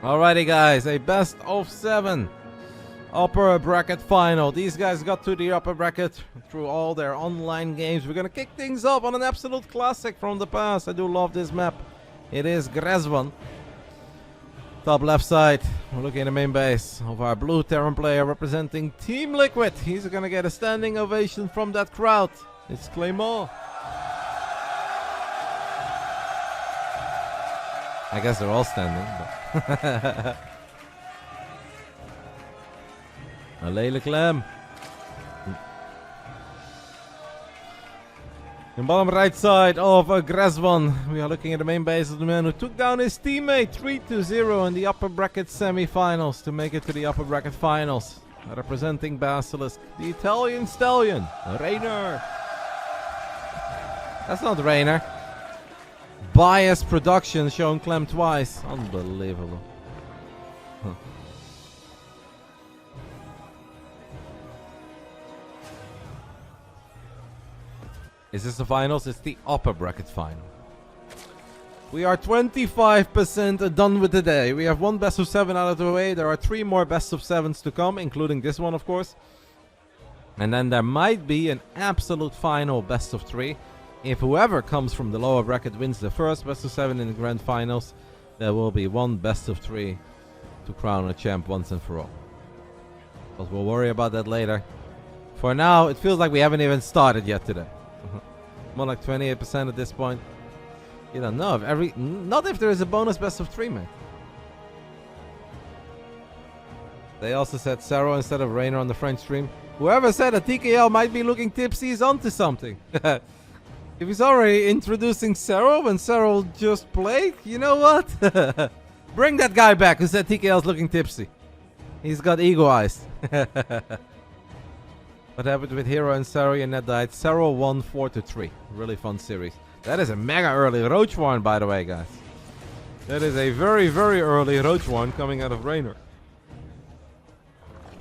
Alrighty guys, a best of 7 upper bracket final. These guys got to the upper bracket through all their online games. We're gonna kick things up on an absolute classic from the past. I do love this map. It is Grezvan. Top left side, we're looking at the main base of our blue Terran player representing Team Liquid. He's gonna get a standing ovation from that crowd. It's Clem. I guess they're all standing, but Alele Clem. In bottom right side of Grezvan, we are looking at the main base of the man who took down his teammate 3-0 in the upper bracket semi-finals to make it to the upper bracket finals. Representing Basilisk, the Italian stallion, Reynor. That's not Reynor. Bias production showing Clem twice. Unbelievable. Huh. Is this the finals? It's the upper bracket final. We are 25% done with the day. We have one best of 7 out of the way. There are 3 more best of 7s to come, including this one, of course. And then there might be an absolute final best of 3. If whoever comes from the lower bracket wins the first best of 7 in the grand finals, there will be one best of 3 to crown a champ once and for all. But we'll worry about that later. For now, it feels like we haven't even started yet today. More like 28% at this point. You don't know if not if there is a bonus best of 3, man. They also said Serral instead of Reynor on the French stream. Whoever said that TKL might be looking tipsy is onto something. If he's already introducing Serral when Serral just played, you know what? Bring that guy back who said TKL's looking tipsy. He's got ego eyes. What happened with Hero and Serral and that died? Serral won 4-3. Really fun series. That is a mega early Roach Warren, by the way, guys. That is a very, very early Roach Warren coming out of Reynor.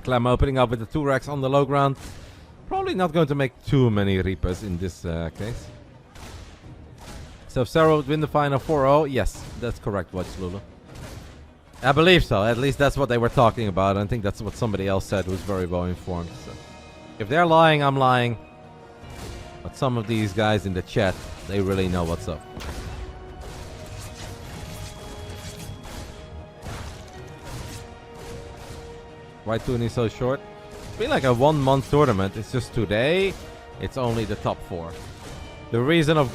Clem opening up with the 2 racks on the low ground. Probably not going to make too many Reapers in this case. So if Serral would win the final 4-0, yes, that's correct, Watch Lulu. I believe so. At least that's what they were talking about. I think that's what somebody else said who's very well informed. So if they're lying, I'm lying. But some of these guys in the chat, they really know what's up. Why Tooney so short? It's been like a 1-month tournament. It's just today. It's only the top 4. The reason, of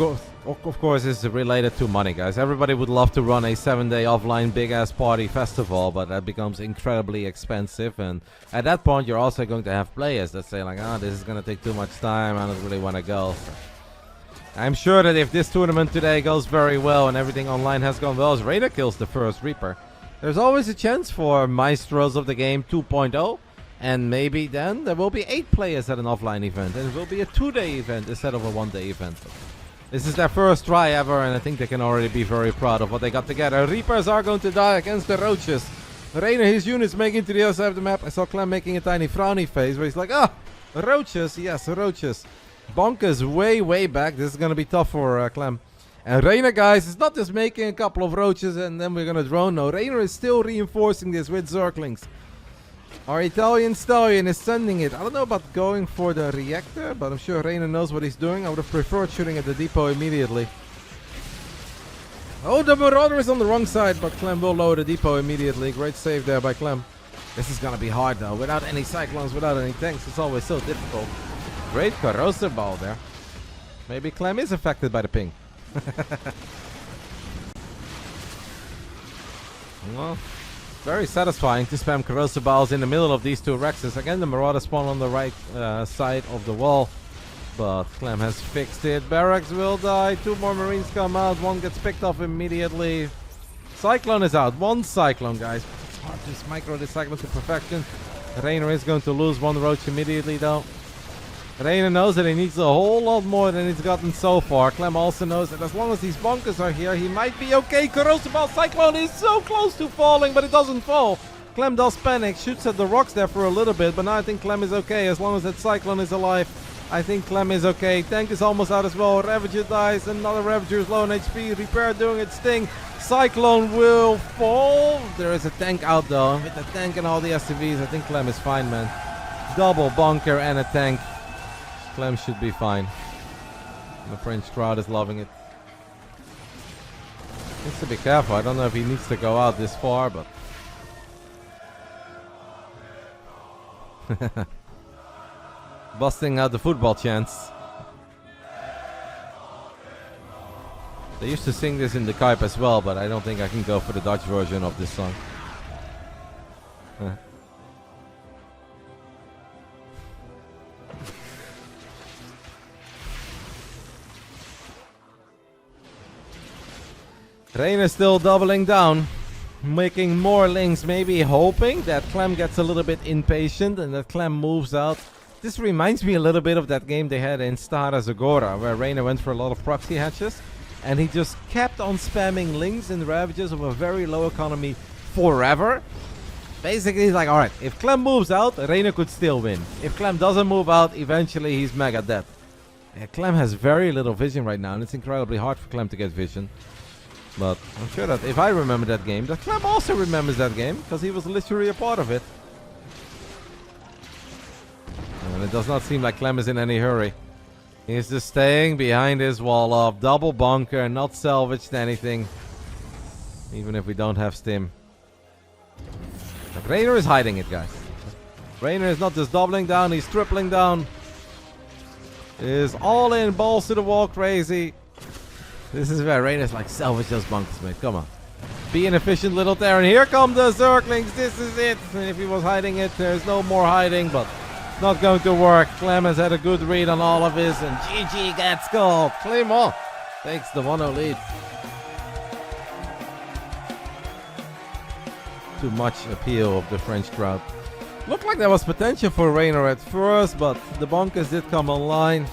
course, is related to money, guys. Everybody would love to run a 7-day offline big-ass party festival, but that becomes incredibly expensive. And at that point, you're also going to have players that say, like, this is going to take too much time. I don't really want to go. So I'm sure that if this tournament today goes very well and everything online has gone well, as Reynor kills the first Reaper, there's always a chance for Maestros of the game 2.0. And maybe then there will be 8 players at an offline event. And it will be a 2-day event instead of a 1-day event. This is their first try ever, and I think they can already be very proud of what they got together. Reapers are going to die against the Roaches. Reynor, his units making to the other side of the map. I saw Clem making a tiny frowny face where he's like, Roaches. Yes, Roaches. Bonkers way, way back. This is going to be tough for Clem. And Reynor, guys, is not just making a couple of Roaches and then we're going to drone. No, Reynor is still reinforcing this with Zerglings. Our Italian stallion is sending it. I don't know about going for the reactor, but I'm sure Reynor knows what he's doing. I would have preferred shooting at the depot immediately. Oh, the Marauder is on the wrong side, but Clem will lower the depot immediately. Great save there by Clem. This is going to be hard, though. Without any Cyclones, without any tanks, it's always so difficult. Great corrosive ball there. Maybe Clem is affected by the ping. Well, very satisfying to spam corrosive balls in the middle of these 2 Rexes. Again, the Marauder spawn on the right side of the wall. But Clem has fixed it. Barracks will die. 2 more Marines come out. 1 gets picked off immediately. Cyclone is out. 1 Cyclone, guys. It's hard to just micro this Cyclone to perfection. Reynor is going to lose 1 Roach immediately, though. Reynor knows that he needs a whole lot more than he's gotten so far. Clem also knows that as long as these bunkers are here, he might be okay. Corrosive Ball Cyclone is so close to falling, but it doesn't fall. Clem does panic, shoots at the rocks there for a little bit, but now I think Clem is okay as long as that Cyclone is alive. I think Clem is okay. Tank is almost out as well. Ravager dies. Another Ravager is low on HP. Repair doing its thing. Cyclone will fall. There is a tank out though. With the tank and all the SCVs, I think Clem is fine, man. Double bunker and a tank. Clem should be fine. The French crowd is loving it. Needs to be careful. I don't know if he needs to go out this far, but... busting out the football chants. They used to sing this in the Kuip as well, but I don't think I can go for the Dutch version of this song. Reynor is still doubling down, making more links, maybe hoping that Clem gets a little bit impatient and that Clem moves out. This reminds me a little bit of that game they had in Stara Zagora, where Reynor went for a lot of proxy hatches, and he just kept on spamming links and Ravages of a very low economy forever. Basically, he's like, alright, if Clem moves out, Reynor could still win. If Clem doesn't move out, eventually he's mega dead. Yeah, Clem has very little vision right now, and it's incredibly hard for Clem to get vision. But I'm sure that if I remember that game, that Clem also remembers that game, because he was literally a part of it. And it does not seem like Clem is in any hurry. He's just staying behind his wall of double bunker, not salvaged anything. Even if we don't have stim. But Reynor is hiding it, guys. Reynor is not just doubling down, he's tripling down. Is all in, balls to the wall, crazy. This is where Reynor's like, salvage those bunkers, mate. Come on. Be an efficient little Terran. Here come the Zerglings. This is it. And if he was hiding it, there's no more hiding, but it's not going to work. Clem has had a good read on all of his, and GG gets called. Clement takes the 1-0 lead. Too much appeal of the French crowd. Looked like there was potential for Reynor at first, but the bunkers did come online.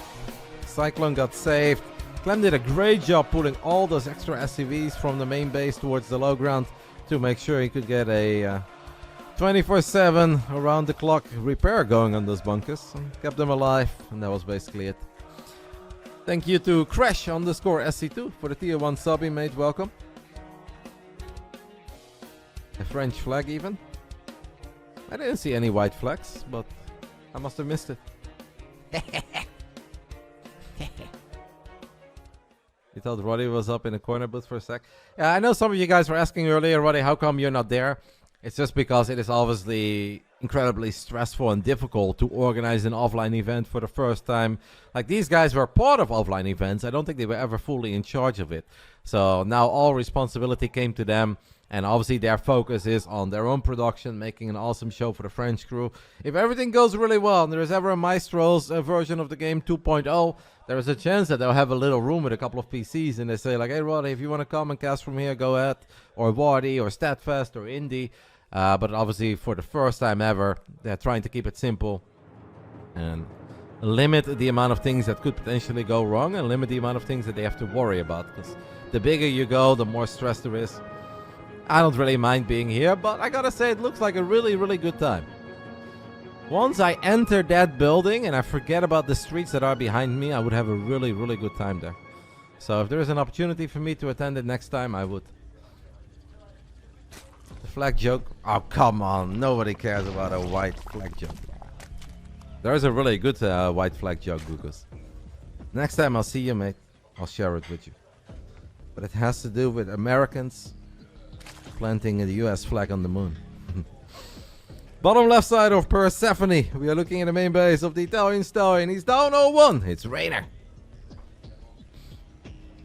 Cyclone got saved. Clem did a great job pulling all those extra SCVs from the main base towards the low ground to make sure he could get a 24/7 around the clock repair going on those bunkers. And kept them alive, and that was basically it. Thank you to Crash_SC2 for the tier 1 subby, mate. Welcome. A French flag even. I didn't see any white flags, but I must have missed it. You thought Roddy was up in the corner booth for a sec? Yeah, I know some of you guys were asking earlier, Roddy, how come you're not there? It's just because it is obviously incredibly stressful and difficult to organize an offline event for the first time. Like, these guys were part of offline events. I don't think they were ever fully in charge of it. So now all responsibility came to them. And obviously their focus is on their own production, making an awesome show for the French crew. If everything goes really well and there is ever a Maestros version of the game 2.0, there is a chance that they'll have a little room with a couple of PCs and they say like, hey Roddy, if you want to come and cast from here, go ahead. Or Wardy or Statfest or Indie. But obviously for the first time ever, they're trying to keep it simple and limit the amount of things that could potentially go wrong and limit the amount of things that they have to worry about. Because the bigger you go, the more stress there is. I don't really mind being here, but I gotta say it looks like a really, really good time. Once I enter that building and I forget about the streets that are behind me, I would have a really, really good time there. So if there is an opportunity for me to attend it next time, I would. The flag joke? Oh, come on. Nobody cares about a white flag joke. There is a really good white flag joke, Lucas. Next time I'll see you, mate. I'll share it with you. But it has to do with Americans planting the US flag on the moon. Bottom left side of Persephone. We are looking at the main base of the Italian Stallion. He's down 0-1. It's Reynor.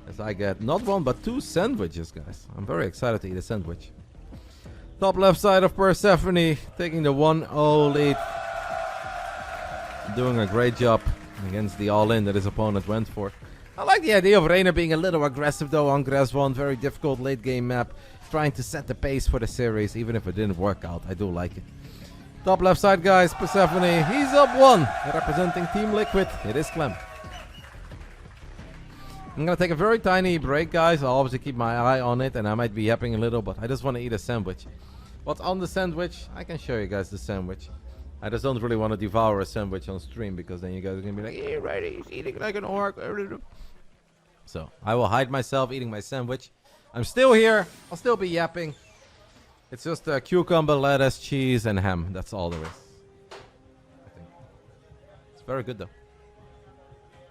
As I get not one but two sandwiches, guys. I'm very excited to eat a sandwich. Top left side of Persephone taking the 1-0 lead. Doing a great job against the all-in that his opponent went for. I like the idea of Reynor being a little aggressive though on Grass 1. Very difficult late game map. Trying to set the pace for the series, even if it didn't work out. I do like it. Top left side, guys. Persephone. He's up 1. Representing Team Liquid. It is Clem. I'm going to take a very tiny break, guys. I'll obviously keep my eye on it, and I might be yapping a little, but I just want to eat a sandwich. What's on the sandwich? I can show you guys the sandwich. I just don't really want to devour a sandwich on stream because then you guys are going to be like, hey, right, he's eating like an orc. So I will hide myself eating my sandwich. I'm still here. I'll still be yapping. It's just cucumber, lettuce, cheese, and ham. That's all there is. I think. It's very good though.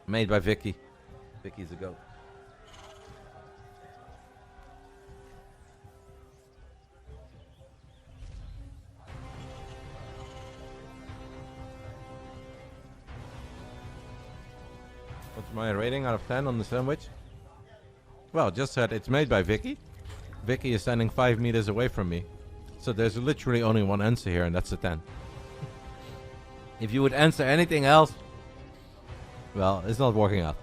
Made by Vicky. Vicky's a goat. What's my rating out of 10 on the sandwich? Well, just said it's made by Vicky. Vicky is standing 5 meters away from me. So there's literally only one answer here, and that's a 10. If you would answer anything else, well, it's not working out.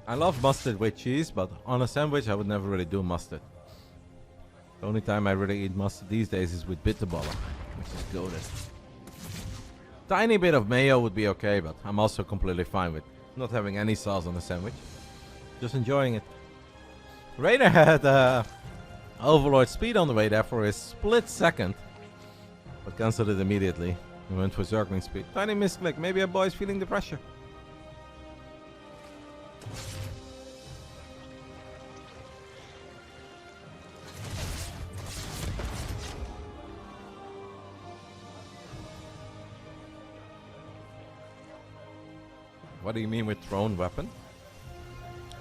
I love mustard with cheese, but on a sandwich I would never really do mustard. The only time I really eat mustard these days is with bitterballen, which is goated. Tiny bit of mayo would be okay, but I'm also completely fine with not having any sauce on the sandwich. Just enjoying it. Reynor had Overlord speed on the way there for a split second, but cancelled it immediately. He went for circling speed. Tiny misclick. Maybe a boy's feeling the pressure. What do you mean with thrown weapon?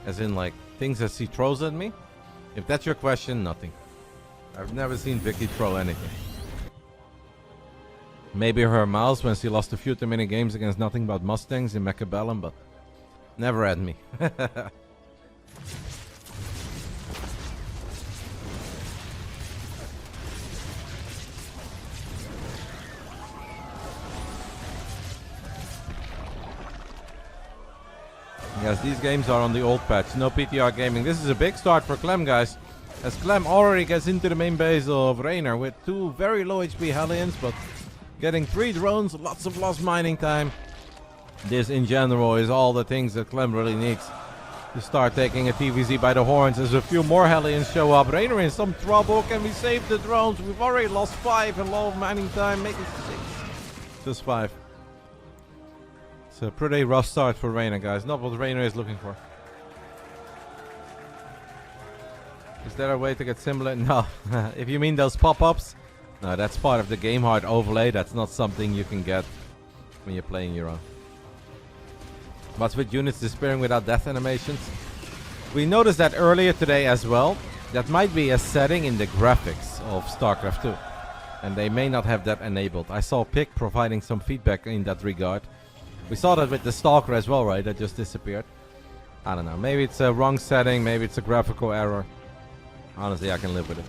As in, like, things that she throws at me? If that's your question, nothing. I've never seen Vicky throw anything. Maybe her mouse when she lost a few too many games against nothing but Mustangs in Mechabellum, but never at me. Yes, these games are on the old patch. No PTR gaming. This is a big start for Clem, guys. As Clem already gets into the main base of Reynor with 2 very low HP Hellions, but getting 3 drones, lots of lost mining time. This, in general, is all the things that Clem really needs to start taking a TVZ by the horns. As a few more Hellions show up. Reynor in some trouble. Can we save the drones? We've already lost 5 and low mining time. Make it 6. Just 5. It's a pretty rough start for Reynor, guys. Not what Reynor is looking for. Is there a way to get similar? No. If you mean those pop-ups, no, that's part of the game hard overlay. That's not something you can get when you're playing your own. But with units disappearing without death animations, we noticed that earlier today as well. That might be a setting in the graphics of Starcraft 2. And they may not have that enabled. I saw Pick providing some feedback in that regard. We saw that with the Stalker as well, right? That just disappeared. I don't know. Maybe it's a wrong setting. Maybe it's a graphical error. Honestly, I can live with it.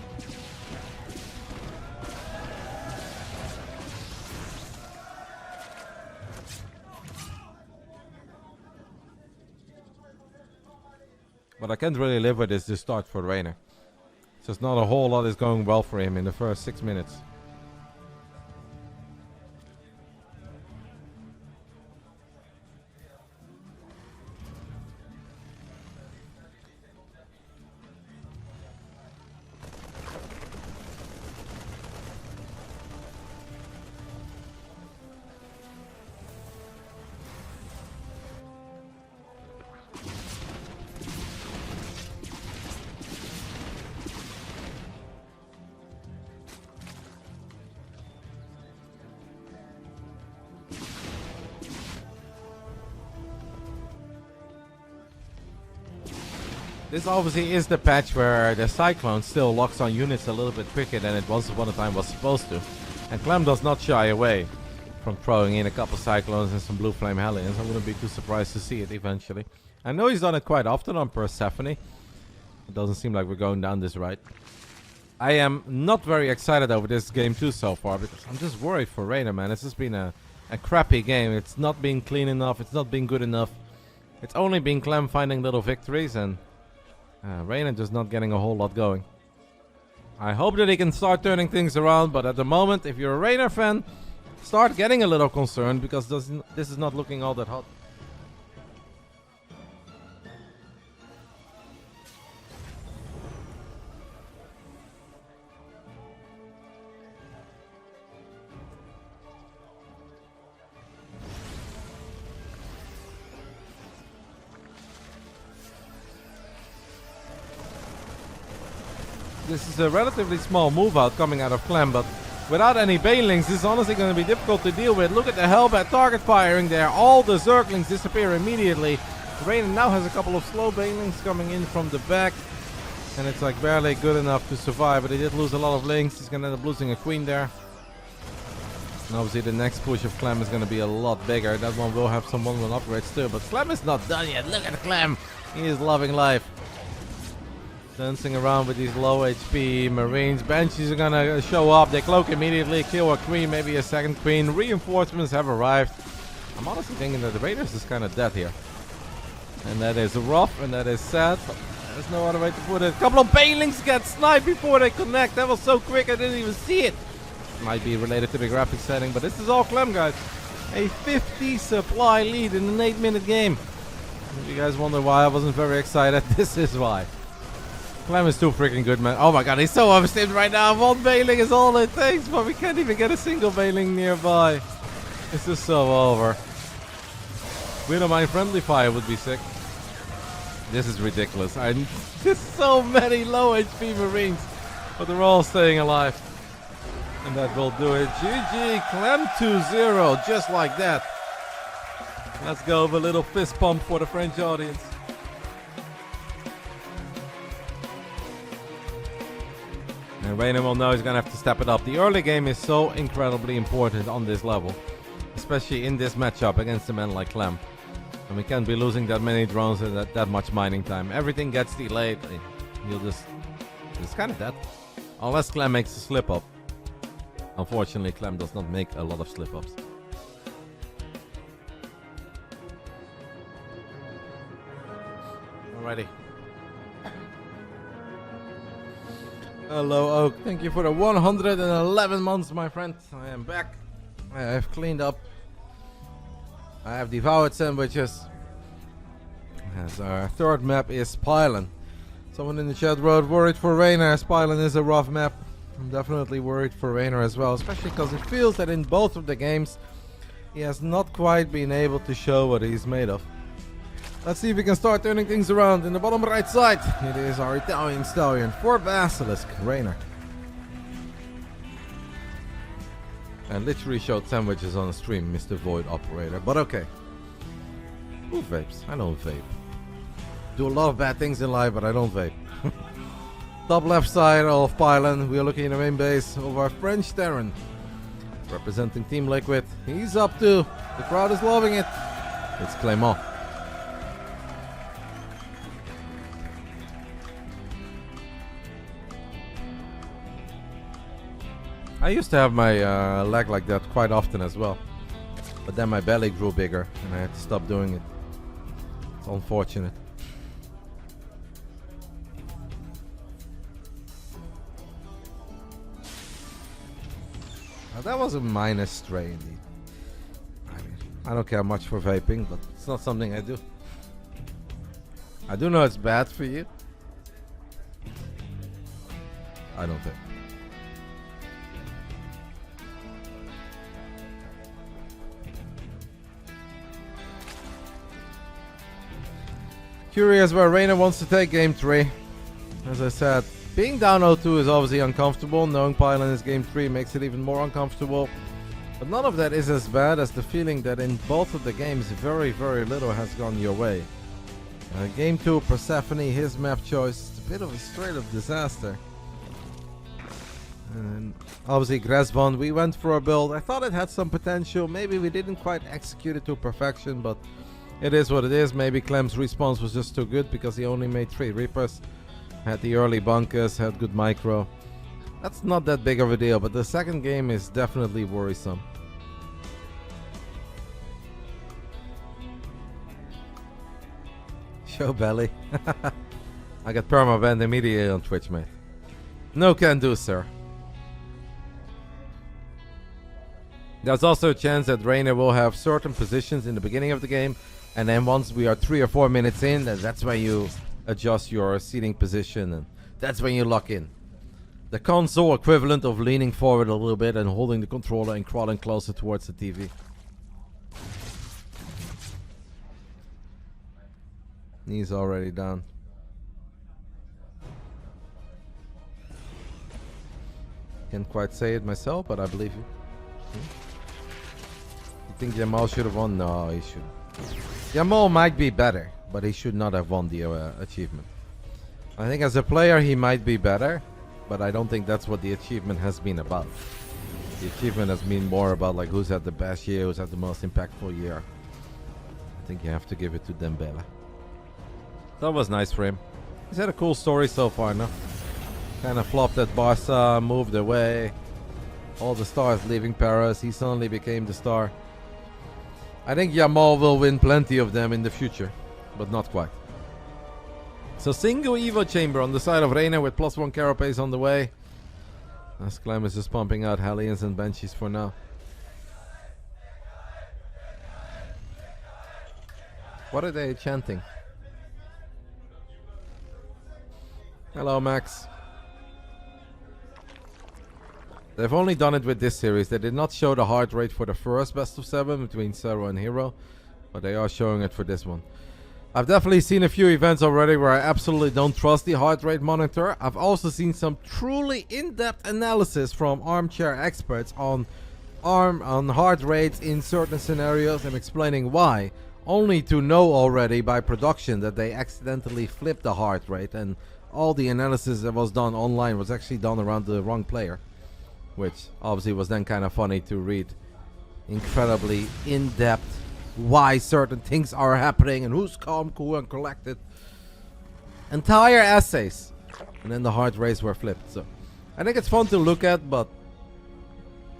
What I can't really live with is the start for Reynor. Just not a whole lot is going well for him in the first 6 minutes. This obviously is the patch where the Cyclone still locks on units a little bit quicker than it once upon a time was supposed to. And Clem does not shy away from throwing in a couple Cyclones and some Blue Flame Hellions. I wouldn't be too surprised to see it eventually. I know he's done it quite often on Persephone. It doesn't seem like we're going down this right. I am not very excited over this game too so far because I'm just worried for Reynor, man. It's just been a crappy game. It's not been clean enough. It's not been good enough. It's only been Clem finding little victories and Reynor just not getting a whole lot going. I hope that he can start turning things around, but at the moment, if you're a Reynor fan, start getting a little concerned because this is not looking all that hot. This is a relatively small move out coming out of Clem, but without any banelings, this is honestly going to be difficult to deal with. Look at the Hellbat target firing there. All the Zerglings disappear immediately. Reynor now has a couple of slow banelings coming in from the back, and it's like barely good enough to survive, but he did lose a lot of links. He's going to end up losing a queen there. And obviously the next push of Clem is going to be a lot bigger. That one will have some 1-1 upgrades too, but Clem is not done yet. Look at Clem. He is loving life. Dancing around with these low HP Marines. Banshees are gonna show up. They cloak immediately, kill a queen, maybe a second queen. Reinforcements have arrived. I'm honestly thinking that the Raiders is kind of dead here. And that is rough and that is sad. There's no other way to put it. A couple of banelings get sniped before they connect. That was so quick I didn't even see it. Might be related to the graphics setting, but this is all Clem, guys. A 50 supply lead in an 8-minute game. If you guys wonder why I wasn't very excited, this is why. Clem is too freaking good, man. Oh my god, he's so overstepped right now. One bailing is all it takes, but we can't even get a single bailing nearby. This is so over. We don't mind friendly fire would be sick. This is ridiculous. There's so many low HP Marines, but they're all staying alive. And that will do it. GG, Clem 2-0, just like that. Let's go with a little fist pump for the French audience. And Reynor will know he's going to have to step it up. The early game is so incredibly important on this level. Especially in this matchup against a man like Clem. And we can't be losing that many drones and that much mining time. Everything gets delayed. He'll just... It's kind of dead. Unless Clem makes a slip up. Unfortunately, Clem does not make a lot of slip ups. Alrighty. Hello Oak, thank you for the 111 months, my friend. I am back. I have cleaned up. I have devoured sandwiches. As our third map is Pylon. Someone in the chat wrote, worried for Reynor, as Pylon is a rough map. I'm definitely worried for Reynor as well, especially because it feels that in both of the games he has not quite been able to show what he's made of. Let's see if we can start turning things around. In the bottom right side, it is our Italian stallion for BASILISK Reynor. I literally showed sandwiches on the stream, Mr. Void Operator, but okay. Who vapes? I don't vape. Do a lot of bad things in life, but I don't vape. Top left side of Pylon, we are looking at the main base of our French Terran. Representing Team Liquid. He's up to. The crowd is loving it. It's Clement. I used to have my leg like that quite often as well. But then my belly grew bigger and I had to stop doing it. It's unfortunate. Now that was a minor stray indeed. I don't care much for vaping, but it's not something I do. I do know it's bad for you. I don't vape. Curious where Reynor wants to take game 3. As I said, being down 0-2 is obviously uncomfortable. Knowing Pylon is game 3 makes it even more uncomfortable. But none of that is as bad as the feeling that in both of the games very, very little has gone your way. Game 2, Persephone, his map choice, it's a bit of a straight up disaster. And obviously Gresbond, we went for a build. I thought it had some potential. Maybe we didn't quite execute it to perfection, but it is what it is. Maybe Clem's response was just too good because he only made 3 Reapers. Had the early bunkers, had good micro. That's not that big of a deal, but the second game is definitely worrisome. Show belly. I got perma-banned immediately on Twitch, mate. No can do, sir. There's also a chance that Reynor will have certain positions in the beginning of the game, and then once we are 3 or 4 minutes in, that's when you adjust your seating position, and that's when you lock in. The console equivalent of leaning forward a little bit and holding the controller and crawling closer towards the TV. Knees already down. Can't quite say it myself, but I believe you. You think Jamal should have won? No, he should. Jamal might be better, but he should not have won the achievement. I think as a player he might be better, but I don't think that's what the achievement has been about. The achievement has been more about like who's had the best year, who's had the most impactful year. I think you have to give it to Dembele. That was nice for him. He's had a cool story so far, no? Kind of flopped at Barca, moved away. All the stars leaving Paris. He suddenly became the star. I think Jamal will win plenty of them in the future, but not quite. So single Evo chamber on the side of Reynor with +1 carapace on the way. As Clem is just pumping out Hellions and Banshees for now. What are they chanting? Hello, Max. They've only done it with this series. They did not show the heart rate for the first best of 7 between Serral and Hero, but they are showing it for this one. I've definitely seen a few events already where I absolutely don't trust the heart rate monitor. I've also seen some truly in-depth analysis from armchair experts on heart rates in certain scenarios and explaining why, only to know already by production that they accidentally flipped the heart rate, and all the analysis that was done online was actually done around the wrong player, which obviously was then kind of funny to read. Incredibly in-depth why certain things are happening and who's calm, cool and collected. Entire essays. And then the heart rates were flipped. So I think it's fun to look at, but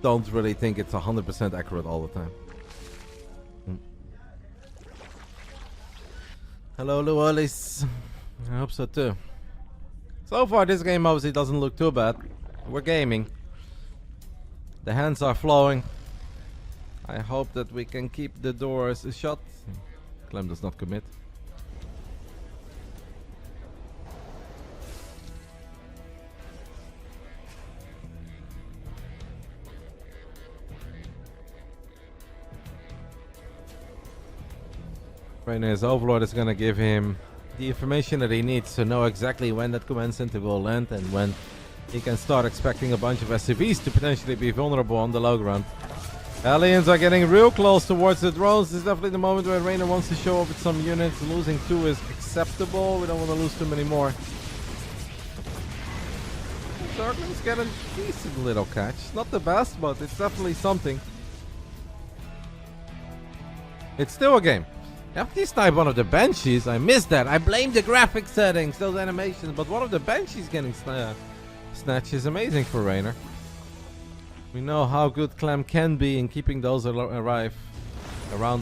don't really think it's 100% accurate all the time. Hello, Lualis. I hope so too. So far this game obviously doesn't look too bad. We're gaming. The hands are flowing. I hope that we can keep the doors shut. Clem does not commit. Reynor's Overlord is gonna give him the information that he needs to know exactly when that command center will land and when he can start expecting a bunch of SCVs to potentially be vulnerable on the low ground. Aliens are getting real close towards the drones. This is definitely the moment where Reynor wants to show up with some units. Losing 2 is acceptable. We don't want to lose too many more. Darkling's getting a decent little catch. Not the best, but it's definitely something. It's still a game. After he sniped one of the Banshees, I missed that. I blame the graphic settings, those animations, but one of the Banshees getting snatched is amazing for Reynor. We know how good Clem can be in keeping those around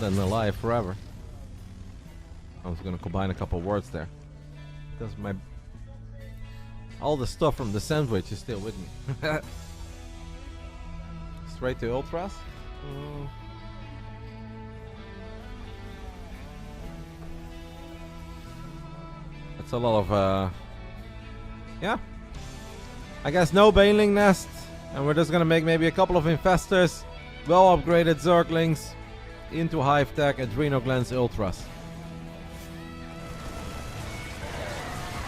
and alive forever. I was gonna combine a couple words there. Because all the stuff from the sandwich is still with me. Straight to Ultras? That's a lot of yeah. I guess no Baneling Nest. And we're just gonna make maybe a couple of Infestors, well upgraded Zerglings into Hive Tech Adrenal Glands Ultras.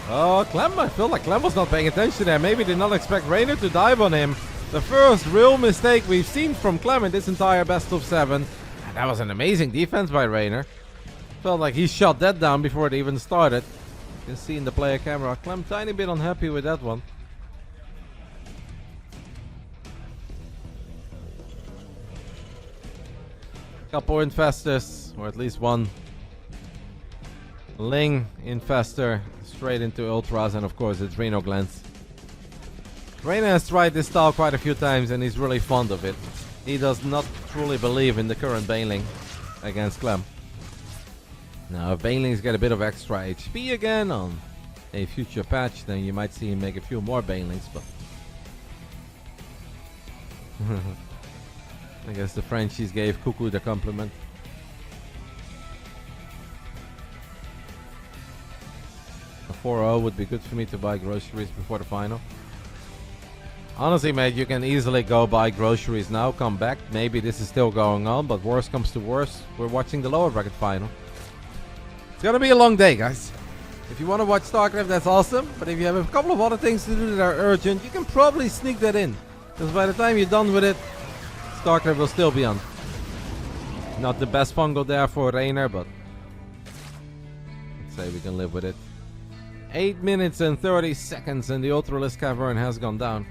Oh, Clem, I feel like Clem was not paying attention there. Maybe did not expect Reynor to dive on him. The first real mistake we've seen from Clem in this entire best of 7. And that was an amazing defense by Reynor. Felt like he shot that down before it even started. You can see in the player camera. Clem tiny bit unhappy with that one. Couple Infestors, or at least one Ling Infestor straight into Ultras, and of course Adrenal Glands. Reynor has tried this style quite a few times and he's really fond of it. He does not truly believe in the current Baneling against Clem. Now, if Banelings get a bit of extra HP again on a future patch, then you might see him make a few more Banelings, but I guess the Frenchies gave Cuckoo the compliment. A 4-0 would be good for me to buy groceries before the final. Honestly, mate, you can easily go buy groceries now, come back. Maybe this is still going on, but worst comes to worst, we're watching the lower bracket final. It's gonna be a long day, guys. If you want to watch Starcraft, that's awesome. But if you have a couple of other things to do that are urgent, you can probably sneak that in. Because by the time you're done with it, Starcraft will still be on. Not the best fungal there for Reynor, but let's say we can live with it. 8 minutes and 30 seconds and the Ultralisk Cavern has gone down.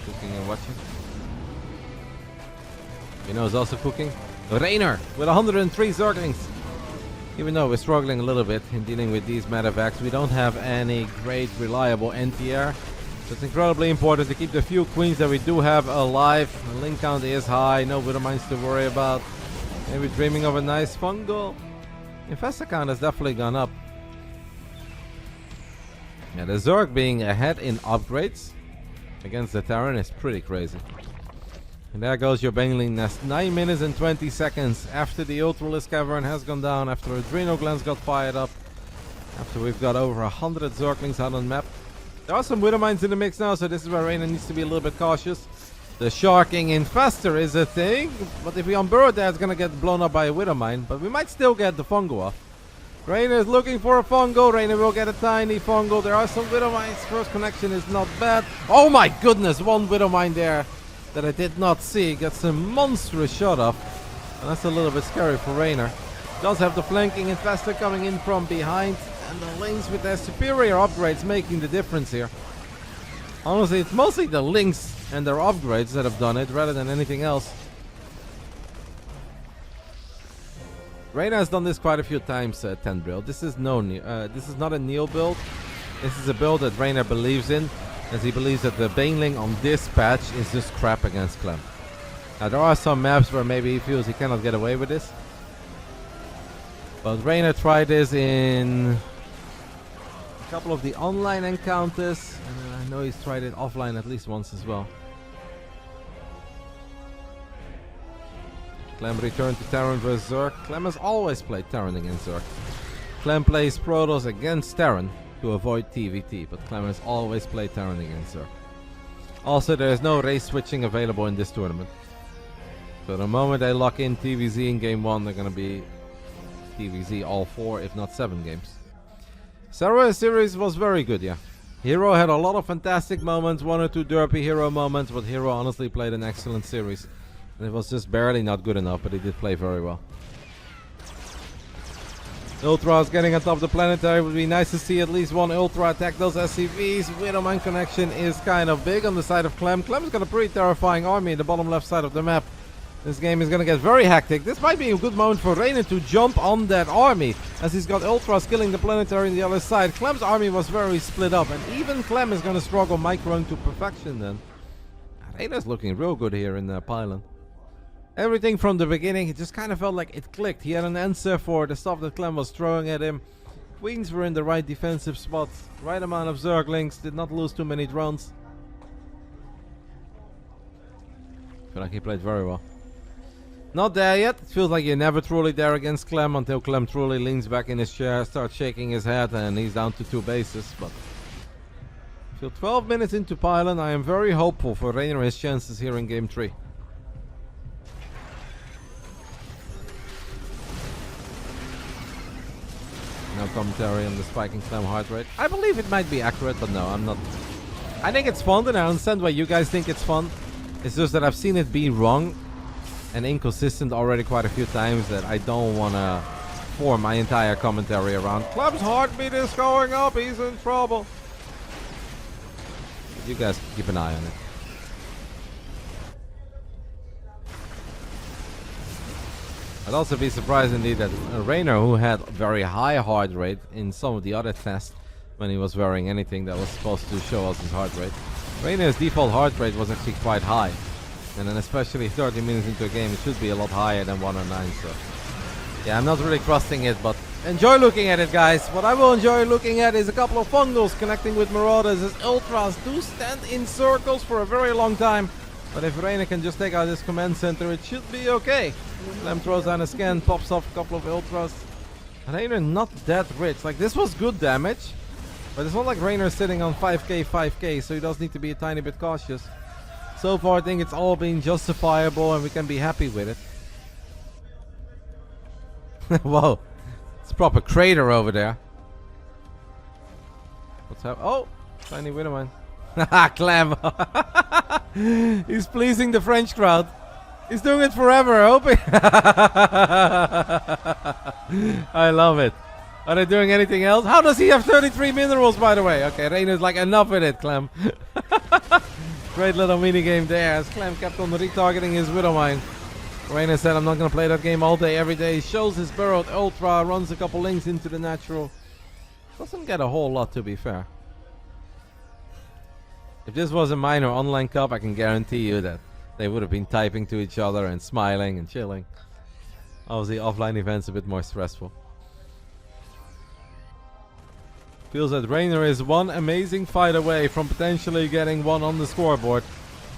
Cooking and watching. You know who's also cooking? Reynor with 103 Zerglings. Even though we're struggling a little bit in dealing with these medevacs, we don't have any great reliable NTR. So it's incredibly important to keep the few queens that we do have alive. The link count is high, no Widowmines to worry about. Maybe dreaming of a nice fungal. Infestor count has definitely gone up. Yeah, the Zerg being ahead in upgrades against the Terran is pretty crazy. And there goes your Baneling nest. 9 minutes and 20 seconds after the Ultralisk Cavern has gone down, after Adrenal Glands got fired up, after we've got over 100 Zerglings out on map. There are some Widowmines in the mix now, so this is where Reynor needs to be a little bit cautious. The Sharking Infestor is a thing, but if we unburrow that, it's gonna get blown up by a Widowmine, but we might still get the fungal off. Reynor is looking for a fungal. Reynor will get a tiny fungal. There are some Widowmines. First connection is not bad. Oh my goodness, one Widowmine there that I did not see. Gets a monstrous shot off. And that's a little bit scary for Reynor. Does have the flanking Infestor coming in from behind. And the Lynx with their superior upgrades making the difference here. Honestly, it's mostly the Lynx and their upgrades that have done it rather than anything else. Reynor has done this quite a few times, Tendril. This is not a Neil build. This is a build that Reynor believes in, as he believes that the Baneling on this patch is just crap against Clem. Now there are some maps where maybe he feels he cannot get away with this. But Reynor tried this in a couple of the online encounters, and I know he's tried it offline at least once as well. Clem returned to Terran vs Zerg. Clem has always played Terran against Zerg. Clem plays Protoss against Terran to avoid TVT, but Clem has always played Terran against Zerg. Also, there is no race switching available in this tournament. So the moment they lock in TVZ in game 1, they're going to be TVZ all 4, if not 7 games. Serral series was very good, yeah. Hero had a lot of fantastic moments, 1 or 2 derpy Hero moments, but Hero honestly played an excellent series. And it was just barely not good enough, but he did play very well. Ultras getting on top of the planetary. Would be nice to see at least one Ultra attack those SCVs. Widowmine connection is kind of big on the side of Clem. Clem's got a pretty terrifying army in the bottom left side of the map. This game is going to get very hectic. This might be a good moment for Reynor to jump on that army, as he's got Ultras killing the planetary on the other side. Clem's army was very split up, and even Clem is going to struggle microing to perfection then. Reynor's looking real good here in Pylon. Everything from the beginning, it just kind of felt like it clicked. He had an answer for the stuff that Clem was throwing at him. Queens were in the right defensive spots. Right amount of Zerglings. Did not lose too many drones. I feel like he played very well. Not there yet. It feels like you're never truly there against Clem until Clem truly leans back in his chair, starts shaking his head, and he's down to 2 bases. But I feel 12 minutes into Pylon, I am very hopeful for Reynor and his chances here in game 3. No commentary on the spiking Clem heart rate. I believe it might be accurate, but no, I'm not. I think it's fun, and I understand why you guys think it's fun. It's just that I've seen it be wrong and inconsistent already quite a few times, that I don't want to form my entire commentary around. Clem's heartbeat is going up, he's in trouble. But you guys keep an eye on it. I'd also be surprised indeed that Reynor, who had very high heart rate in some of the other tests when he was wearing anything that was supposed to show us his heart rate, Reynor's default heart rate was actually quite high. And then especially 30 minutes into a game, it should be a lot higher than 109. So yeah, I'm not really trusting it, but enjoy looking at it, guys. What I will enjoy looking at is a couple of fungals connecting with Marauders, as Ultras do stand in circles for a very long time. But if Reynor can just take out this command center, it should be okay. Clem throws down a scan, pops off a couple of Ultras. Reynor not that rich. Like, this was good damage, but it's not like Reynor's sitting on 5k, so he does need to be a tiny bit cautious. So far, I think it's all been justifiable and we can be happy with it. Whoa, it's a proper crater over there. What's happening? Oh, tiny Widowmine. Haha, Clem. He's pleasing the French crowd. He's doing it forever, hoping. I love it. Are they doing anything else? How does he have 33 minerals, by the way? Okay, Reynor's like, enough with it, Clem. Great little minigame there, as Clem kept on retargeting his Widowmine. Reynor said, I'm not going to play that game all day, every day. Shows his burrowed Ultra, runs a couple links into the natural. Doesn't get a whole lot, to be fair. If this was a minor online cup, I can guarantee you that they would have been typing to each other and smiling and chilling. Obviously, offline events a bit more stressful. Feels that Reynor is one amazing fight away from potentially getting one on the scoreboard.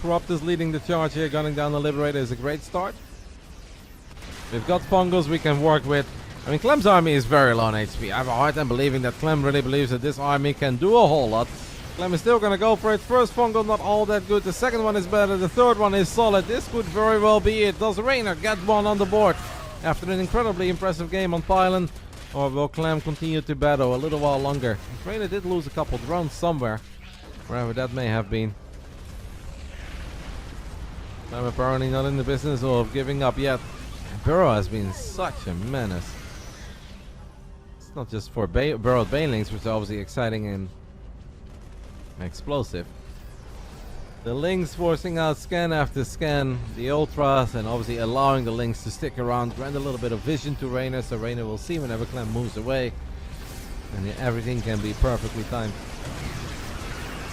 Corrupt is leading the charge here, gunning down the Liberator is a great start. We've got fungals we can work with. I mean, Clem's army is very low on HP. I have a hard time believing that Clem really believes that this army can do a whole lot. Clem is still going to go for it. First fungal not all that good. The second one is better. The third one is solid. This could very well be it. Does Reynor get one on the board after an incredibly impressive game on Pylon? Or will Clem continue to battle a little while longer? Reynor did lose a couple drones somewhere, wherever that may have been. I'm apparently not in the business of giving up yet. Burrow has been such a menace. It's not just for burrowed banelings, which are obviously exciting and explosive. The links forcing out scan after scan, the Ultras, and obviously allowing the links to stick around, grant a little bit of vision to Reynor, so Reynor will see whenever Clem moves away, and everything can be perfectly timed.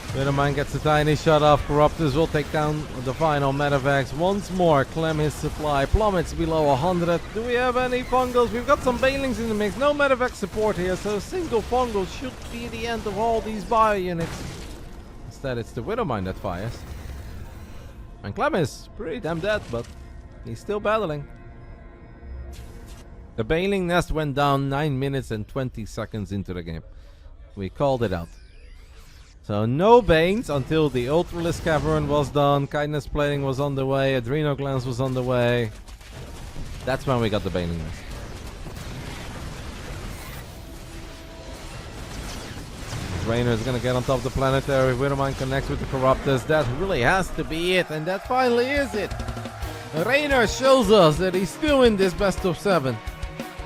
Widowmine gets a tiny shot off. Corruptors will take down the final medevacs once more. Clem, his supply plummets below 100. Do we have any fungals? We've got some banelings in the mix. No medevac support here, so a single fungal should be the end of all these bio units. Instead, it's the Widowmine that fires. And Clem is pretty damn dead, but he's still battling. The baneling nest went down 9 minutes and 20 seconds into the game. We called it out. So no Banes until the Ultralisk Cavern was done, Kindness Plating was on the way, Adrenal Glands was on the way. That's when we got the Baning Nest. Reynor is going to get on top of the planetary. Widowmine connects with the Corruptors. That really has to be it, and that finally is it. Reynor shows us that he's still in this best of 7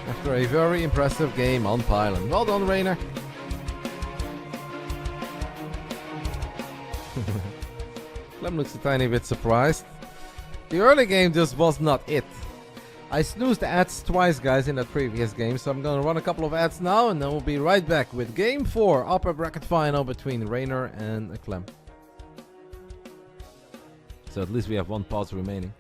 after a very impressive game on Pylon. Well done, Reynor. Clem looks a tiny bit surprised. The early game just was not it. I snoozed the ads twice, guys, in that previous game, so I'm gonna run a couple of ads now, and then we'll be right back with Game 4, upper bracket final between Reynor and Clem. So at least we have one pause remaining.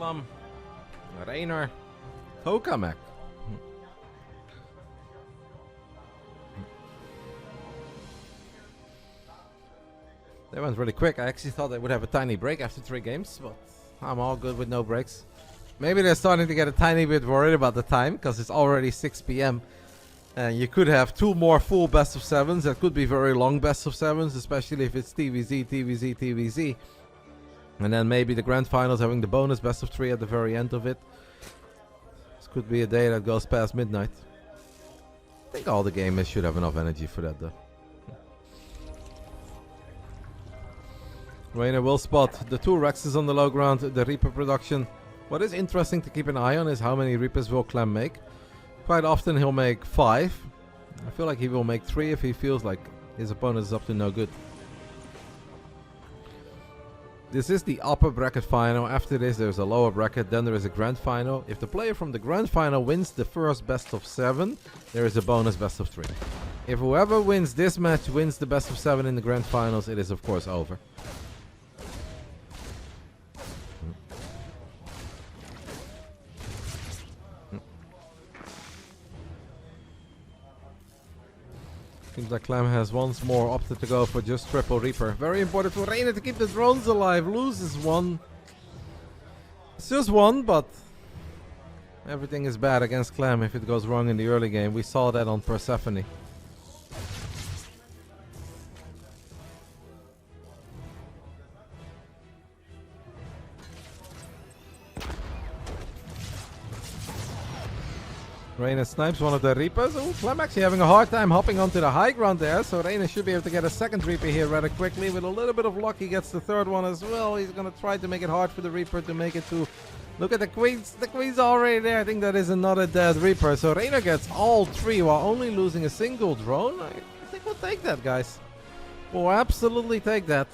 Clem, Reynor, Tokamak. They went really quick. I actually thought they would have a tiny break after 3 games, but I'm all good with no breaks. Maybe they're starting to get a tiny bit worried about the time, because it's already 6 p.m. And you could have 2 more full best of 7s. That could be very long best of 7s, especially if it's TVZ, TVZ, TVZ. And then maybe the grand finals having the bonus best of 3 at the very end of it. This could be a day that goes past midnight. I think all the gamers should have enough energy for that though. Reynor will spot the 2 Rexes on the low ground, the Reaper production. What is interesting to keep an eye on is how many Reapers will Clem make. Quite often he'll make 5. I feel like he will make 3 if he feels like his opponent is up to no good. This is the upper bracket final. After this there's a lower bracket, then there is a grand final. If the player from the grand final wins the first best of 7, there is a bonus best of 3. If whoever wins this match wins the best of 7 in the grand finals, it is of course over. Seems like Clem has once more opted to go for just triple Reaper. Very important for Reynor to keep the drones alive. Loses 1. It's just 1, but everything is bad against Clem if it goes wrong in the early game. We saw that on Persephone. Reynor snipes one of the Reapers. Oh, Clem actually having a hard time hopping onto the high ground there. So Reynor should be able to get a second Reaper here rather quickly. With a little bit of luck, he gets the third one as well. He's going to try to make it hard for the Reaper to make it to... Look at the Queens. The Queen's already there. I think that is another dead Reaper. So Reynor gets all 3 while only losing a single drone. I think we'll take that, guys. We'll absolutely take that.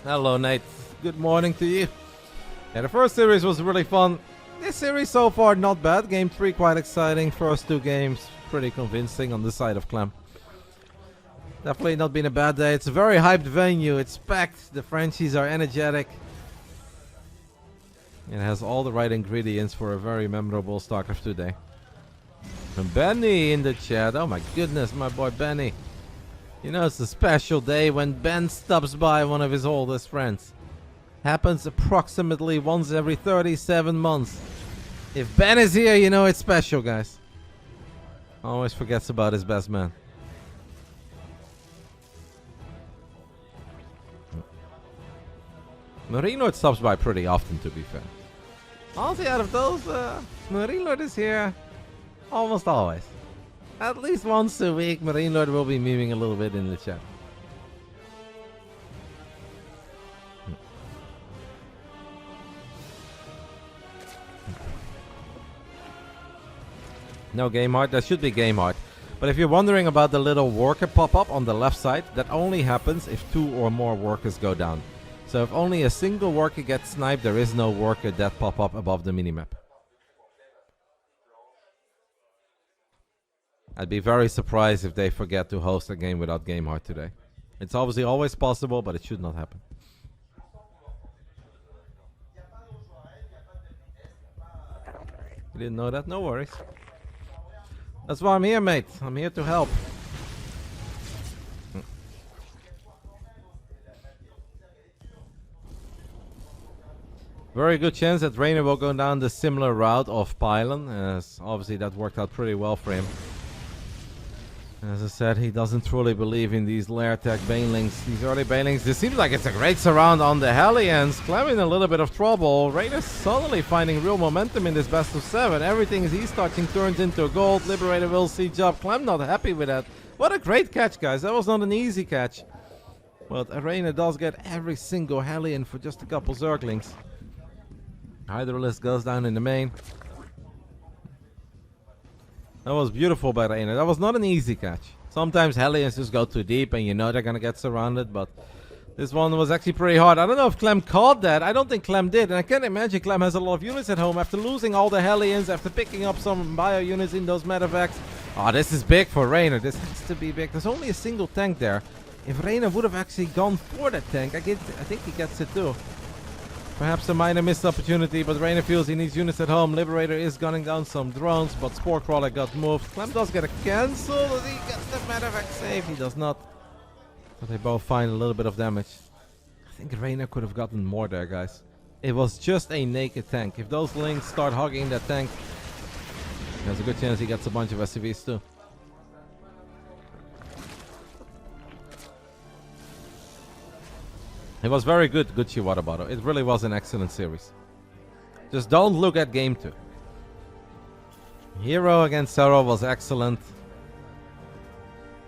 Hello, Nate. Good morning to you. Yeah, the first series was really fun. This series so far not bad. Game 3 quite exciting. First 2 games pretty convincing on the side of Clem. Definitely not been a bad day. It's a very hyped venue. It's packed. The Frenchies are energetic. It has all the right ingredients for a very memorable Starcraft 2 day. And Benny in the chat. Oh my goodness, my boy Benny. You know it's a special day when Ben stops by one of his oldest friends. Happens approximately once every 37 months. If Ben is here, you know it's special, guys. Always forgets about his best man. Reynor stops by pretty often, to be fair. Honestly, out of those, Reynor is here almost always. At least once a week, Reynor will be memeing a little bit in the chat. No game art. There should be game art. But if you're wondering about the little worker pop-up on the left side, that only happens if 2 or more workers go down. So if only a single worker gets sniped, there is no worker that pop-up above the minimap. I'd be very surprised if they forget to host a game without game art today. It's obviously always possible, but it should not happen. You didn't know that? No worries. That's why I'm here, mate. I'm here to help. Very good chance that Reynor will go down the similar route of Pylon, as obviously that worked out pretty well for him. As I said, he doesn't truly believe in these lair tech banelings, these early banelings. This seems like it's a great surround on the Hellions. Clem in a little bit of trouble. Reynor suddenly finding real momentum in this best of 7. Everything he's touching turns into gold. Liberator will see job. Clem not happy with that. What a great catch, guys. That was not an easy catch. But Reynor does get every single Hellion for just a couple Zerglings. Hydralisk goes down in the main. That was beautiful by Reynor. That was not an easy catch. Sometimes Hellions just go too deep and you know they're going to get surrounded, but this one was actually pretty hard. I don't know if Clem caught that. I don't think Clem did. And I can't imagine Clem has a lot of units at home after losing all the Hellions, after picking up some bio units in those medevacs. Oh, this is big for Reynor. This has to be big. There's only a single tank there. If Reynor would have actually gone for that tank, I think he gets it too. Perhaps a minor missed opportunity, but Reynor feels he needs units at home. Liberator is gunning down some drones, but Spore Crawler got moved. Clem does get a cancel. Does he get the medevac save? He does not. But they both find a little bit of damage. I think Reynor could have gotten more there, guys. It was just a naked tank. If those links start hogging that tank, there's a good chance he gets a bunch of SCVs too. It was very good Water Bottle. It really was an excellent series. Just don't look at game 2. Hero against Serral was excellent.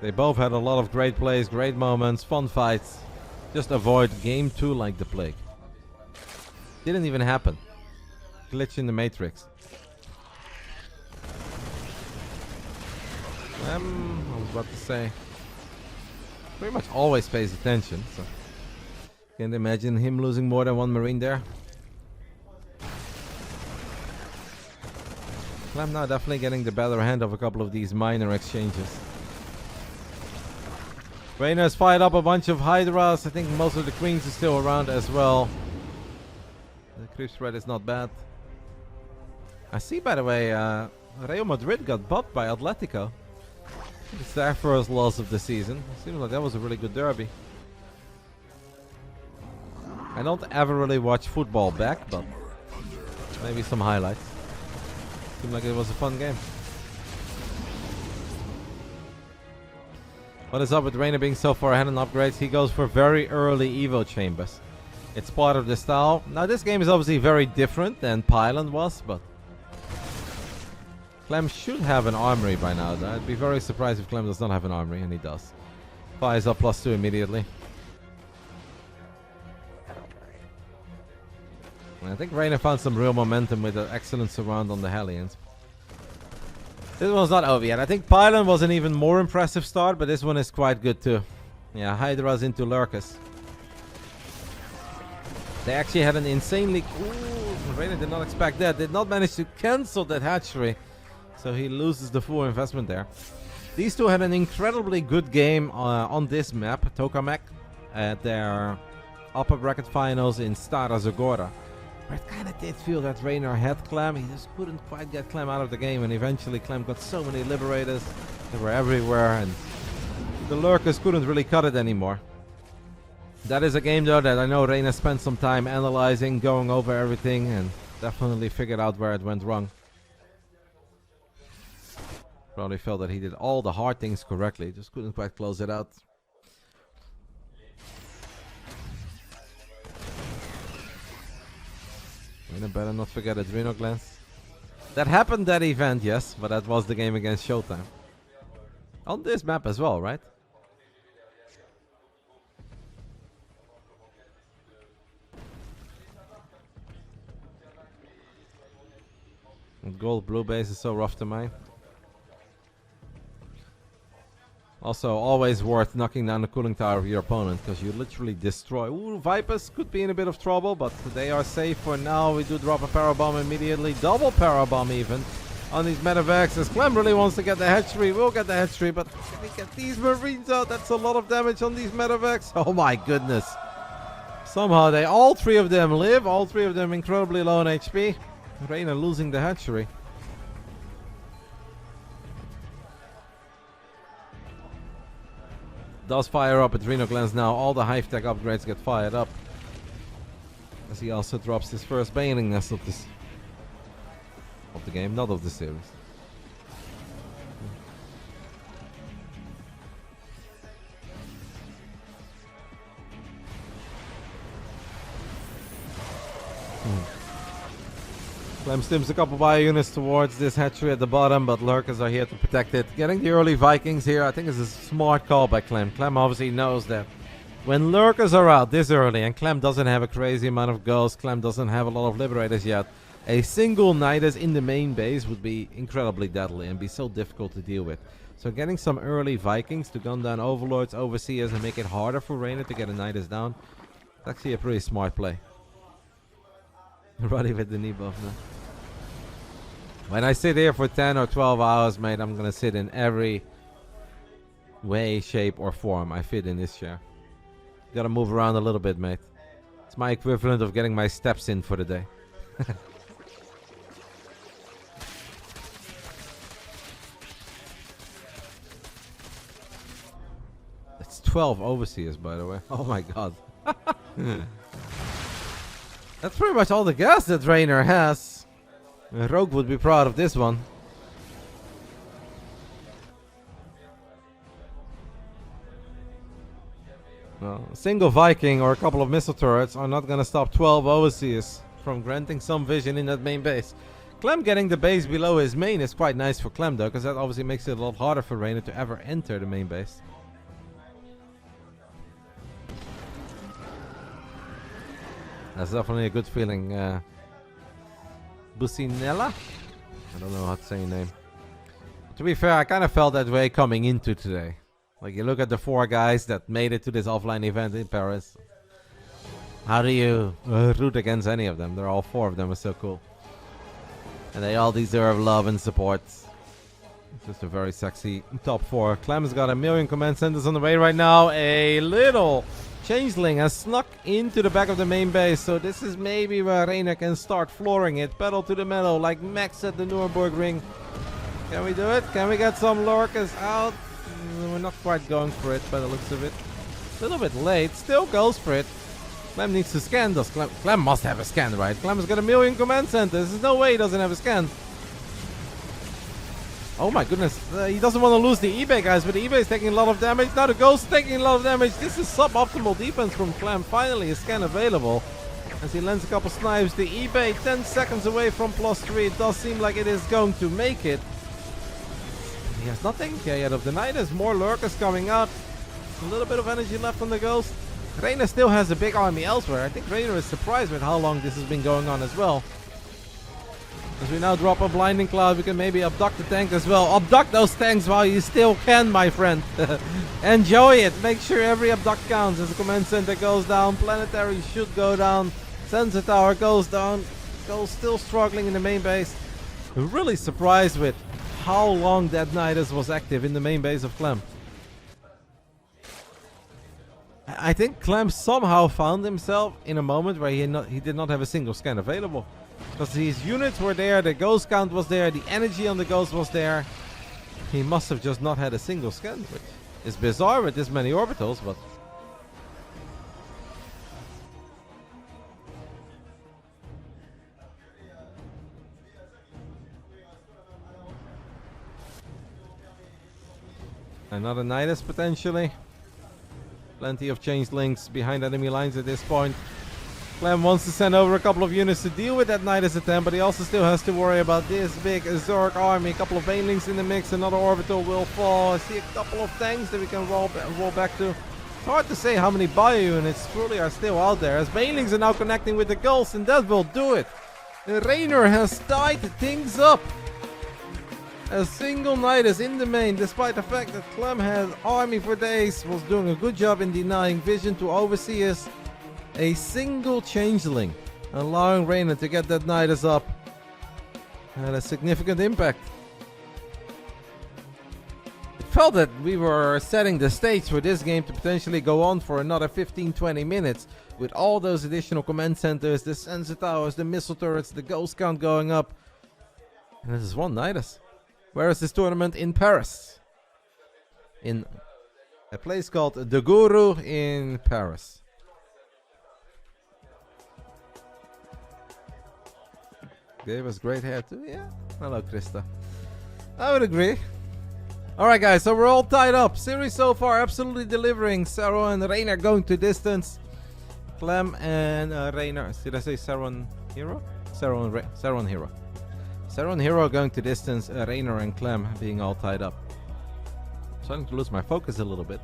They both had a lot of great plays, great moments, fun fights. Just avoid game 2 like the plague. Didn't even happen. Glitch in the matrix. I was about to say. Pretty much always pays attention, so. Can't imagine him losing more than one Marine there. I'm now definitely getting the better hand of a couple of these minor exchanges. Reynor has fired up a bunch of Hydras. I think most of the Queens are still around as well. The creep spread is not bad. I see, by the way, Real Madrid got bopped by Atletico. It's their first loss of the season. Seems like that was a really good derby. I don't ever really watch football back, but maybe some highlights. Seemed like it was a fun game. What is up with Reynor being so far ahead in upgrades? He goes for very early Evo chambers. It's part of the style. Now this game is obviously very different than Pyland was, but Clem should have an armory by now. I'd be very surprised if Clem does not have an armory, and he does. Fires up +2 immediately. I think Reynor found some real momentum with an excellent surround on the Hellions. This one's not over yet. I think Pyland was an even more impressive start, but this one is quite good too. Yeah, Hydra's into Lurkus. They actually had an insanely... Ooh, Reynor did not expect that. Did not manage to cancel that hatchery. So he loses the full investment there. These two had an incredibly good game on this map, Tokamak, at their upper bracket finals in Stara Zagora. But it kind of did feel that Reynor had Clem. He just couldn't quite get Clem out of the game. And eventually Clem got so many Liberators. They were everywhere. And the Lurkers couldn't really cut it anymore. That is a game, though, that I know Reynor spent some time analyzing, going over everything. And definitely figured out where it went wrong. Probably felt that he did all the hard things correctly. Just couldn't quite close it out. Reynor better not forget Adreno Glance. That happened that event, yes, but that was the game against Showtime. On this map as well, right? And gold blue base is so rough to mine. Also, always worth knocking down the cooling tower of your opponent, because you literally destroy. Ooh, Vipers could be in a bit of trouble, but they are safe for now. We do drop a Parabomb immediately. Double Parabomb even on these medevacs. As Clem really wants to get the hatchery. We'll get the hatchery, but can we get these Marines out? That's a lot of damage on these medevacs. Oh my goodness. Somehow all three of them live. All three of them incredibly low on HP. Reynor losing the hatchery. Does fire up Adreno Glance now. All the Hive Tech upgrades get fired up. As he also drops his first Baneling Nest of the game, not of the series. Clem stims a couple bio units towards this hatchery at the bottom, but Lurkers are here to protect it. Getting the early Vikings here, I think is a smart call by Clem. Clem obviously knows that when Lurkers are out this early, and Clem doesn't have a crazy amount of ghosts, Clem doesn't have a lot of Liberators yet, a single Nidus in the main base would be incredibly deadly and be so difficult to deal with. So getting some early Vikings to gun down Overlords, Overseers, and make it harder for Reynor to get a Nidus down, it's actually a pretty smart play. Roddy with the knee buff now. When I sit here for 10 or 12 hours, mate, I'm gonna sit in every way, shape, or form I fit in this chair. Gotta move around a little bit, mate. It's It's my equivalent of getting my steps in for the day. It's 12 overseers, by the way. Oh my god. That's pretty much all the gas that Reynor has. Rogue would be proud of this one. Well, a single Viking or a couple of missile turrets are not going to stop 12 overseers from granting some vision in that main base. Clem getting the base below his main is quite nice for Clem though, because that obviously makes it a lot harder for Reynor to ever enter the main base. That's definitely a good feeling. Bucinella? I don't know how to say your name. To be fair, I kind of felt that way coming into today. Like, you look at the 4 guys that made it to this offline event in Paris. How do you root against any of them? They're all 4 of them are so cool. And they all deserve love and support. It's just a very sexy top 4. Clem's got 1,000,000 command centers on the way right now. A little changeling has snuck into the back of the main base. So this is maybe where Reynor can start flooring it. Pedal to the metal like Max at the Nuremberg ring. Can we do it? Can we get some lurkers out? We're not quite going for it by the looks of it. A little bit late. Still goes for it. Clem needs to scan. Does Clem must have a scan, right? Clem's got 1,000,000 command centers. There's no way he doesn't have a scan. Oh my goodness. He doesn't want to lose the eBay, guys, but the eBay is taking a lot of damage. Now the Ghost is taking a lot of damage. This is suboptimal defense from Clem. Finally, a scan available. As he lands a couple snipes. The eBay 10 seconds away from +3. It does seem like it is going to make it. He has not taken care yet of the night. There's more lurkers coming out. A little bit of energy left on the Ghost. Reynor still has a big army elsewhere. I think Reynor is surprised with how long this has been going on as well. As we now drop a blinding cloud, we can maybe abduct the tank as well. Abduct those tanks while you still can, my friend. Enjoy it. Make sure every abduct counts. As the command center goes down, planetary should go down. Sensor tower goes down. Ghost still struggling in the main base. Really surprised with how long that Nidus was active in the main base of Clem. I think Clem somehow found himself in a moment where he did not have a single scan available. Because his units were there, the ghost count was there, the energy on the ghost was there. He must have just not had a single scan, which is bizarre with this many orbitals, but... Another Nidus potentially. Plenty of changelings behind enemy lines at this point. Clem wants to send over a couple of units to deal with that Nidus attempt, but he also still has to worry about this big Zerg army. A couple of banelings in the mix, another orbital will fall. I see a couple of tanks that we can roll back to. It's hard to say how many bio units truly are still out there, as banelings are now connecting with the gulls, and that will do it. Reynor has tied things up. A single Nidus in the main, despite the fact that Clem had army for days, was doing a good job in denying vision to overseers. A single changeling, allowing Reynor to get that Nidus up. Had a significant impact. It felt that we were setting the stage for this game to potentially go on for another 15-20 minutes. With all those additional command centers, the sensor towers, the missile turrets, the ghost count going up. And this is one Nidus. Where is this tournament? In Paris. In a place called The Guru in Paris. Gave us great hair too, yeah. Hello, Krista. I would agree. Alright guys, so we're all tied up. Series so far absolutely delivering. Serral and Reynor going to distance. Clem and Reynor. Did I say Serral and Hero? Serral and Hero. Serral and Hero going to distance. Reynor and Clem being all tied up. I'm starting to lose my focus a little bit.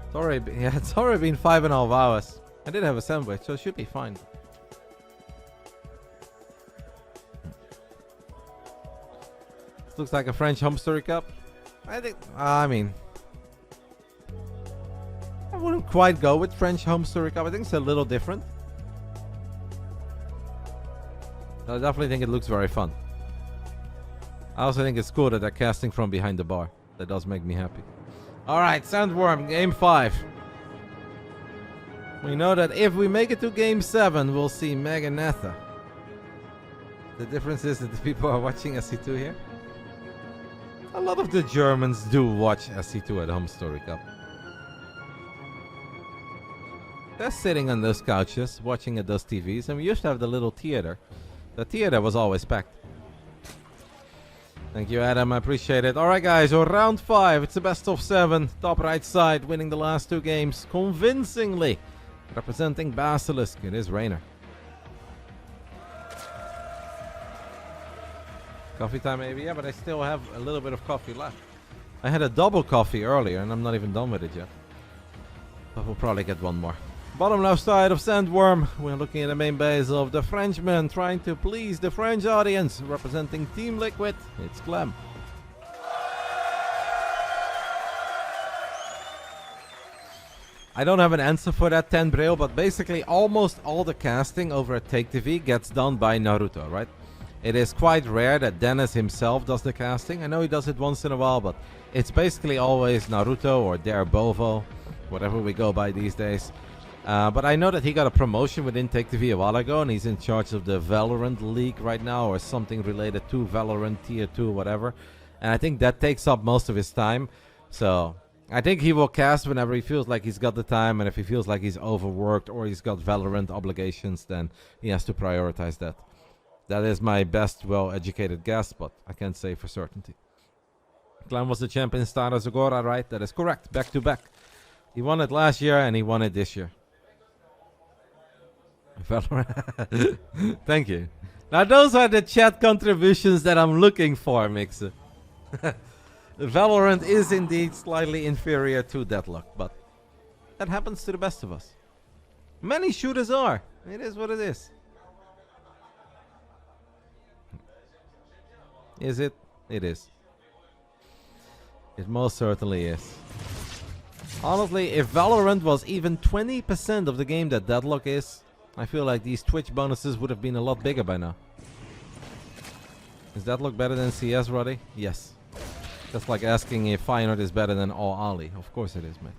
It's already been 5.5 hours. I did have a sandwich, so it should be fine. This looks like a French home story cup. I mean, I wouldn't quite go with French home story cup. I think it's a little different. I definitely think it looks very fun. I also think it's cool that they're casting from behind the bar. That does make me happy. Alright, Sandworm, game 5. We know that if we make it to Game 7, we'll see Meganetha. The difference is that the people are watching SC2 here. A lot of the Germans do watch SC2 at home Story Cup. They're sitting on those couches, watching at those TVs, and we used to have the little theater. The theater was always packed. Thank you, Adam. I appreciate it. Alright, guys. So round 5. It's a best of 7. Top right side winning the last 2 games convincingly. Representing Basilisk. It is Reynor. Coffee time, maybe? Yeah, but I still have a little bit of coffee left. I had a double coffee earlier, and I'm not even done with it yet. But we'll probably get one more. Bottom left side of Sandworm. We're looking at the main base of the Frenchman, trying to please the French audience. Representing Team Liquid, it's Clem. I don't have an answer for that, 10 Braille, but basically almost all the casting over at Take TV gets done by Naruto, right? It is quite rare that Dennis himself does the casting. I know he does it once in a while, but it's basically always Naruto or Dare Bovo, whatever we go by these days. But I know that he got a promotion within Take TV a while ago, and he's in charge of the Valorant League right now, or something related to Valorant Tier 2, whatever. And I think that takes up most of his time. So I think he will cast whenever he feels like he's got the time, and if he feels like he's overworked or he's got Valorant obligations, then he has to prioritize that. That is my best well-educated guess, but I can't say for certainty. Clem was the champion starter Zagora, right? That is correct. Back to back. He won it last year and he won it this year. Valorant. Thank you. Now those are the chat contributions that I'm looking for, Mixer. Valorant is indeed slightly inferior to Deadlock, but that happens to the best of us. Many shooters are. It is what it is. Is it? It is. It most certainly is. Honestly, if Valorant was even 20% of the game that Deadlock is, I feel like these Twitch bonuses would have been a lot bigger by now. Is Deadlock better than CS, Roddy? Yes. That's like asking if Feyenoord is better than All Ali. Of course it is, man.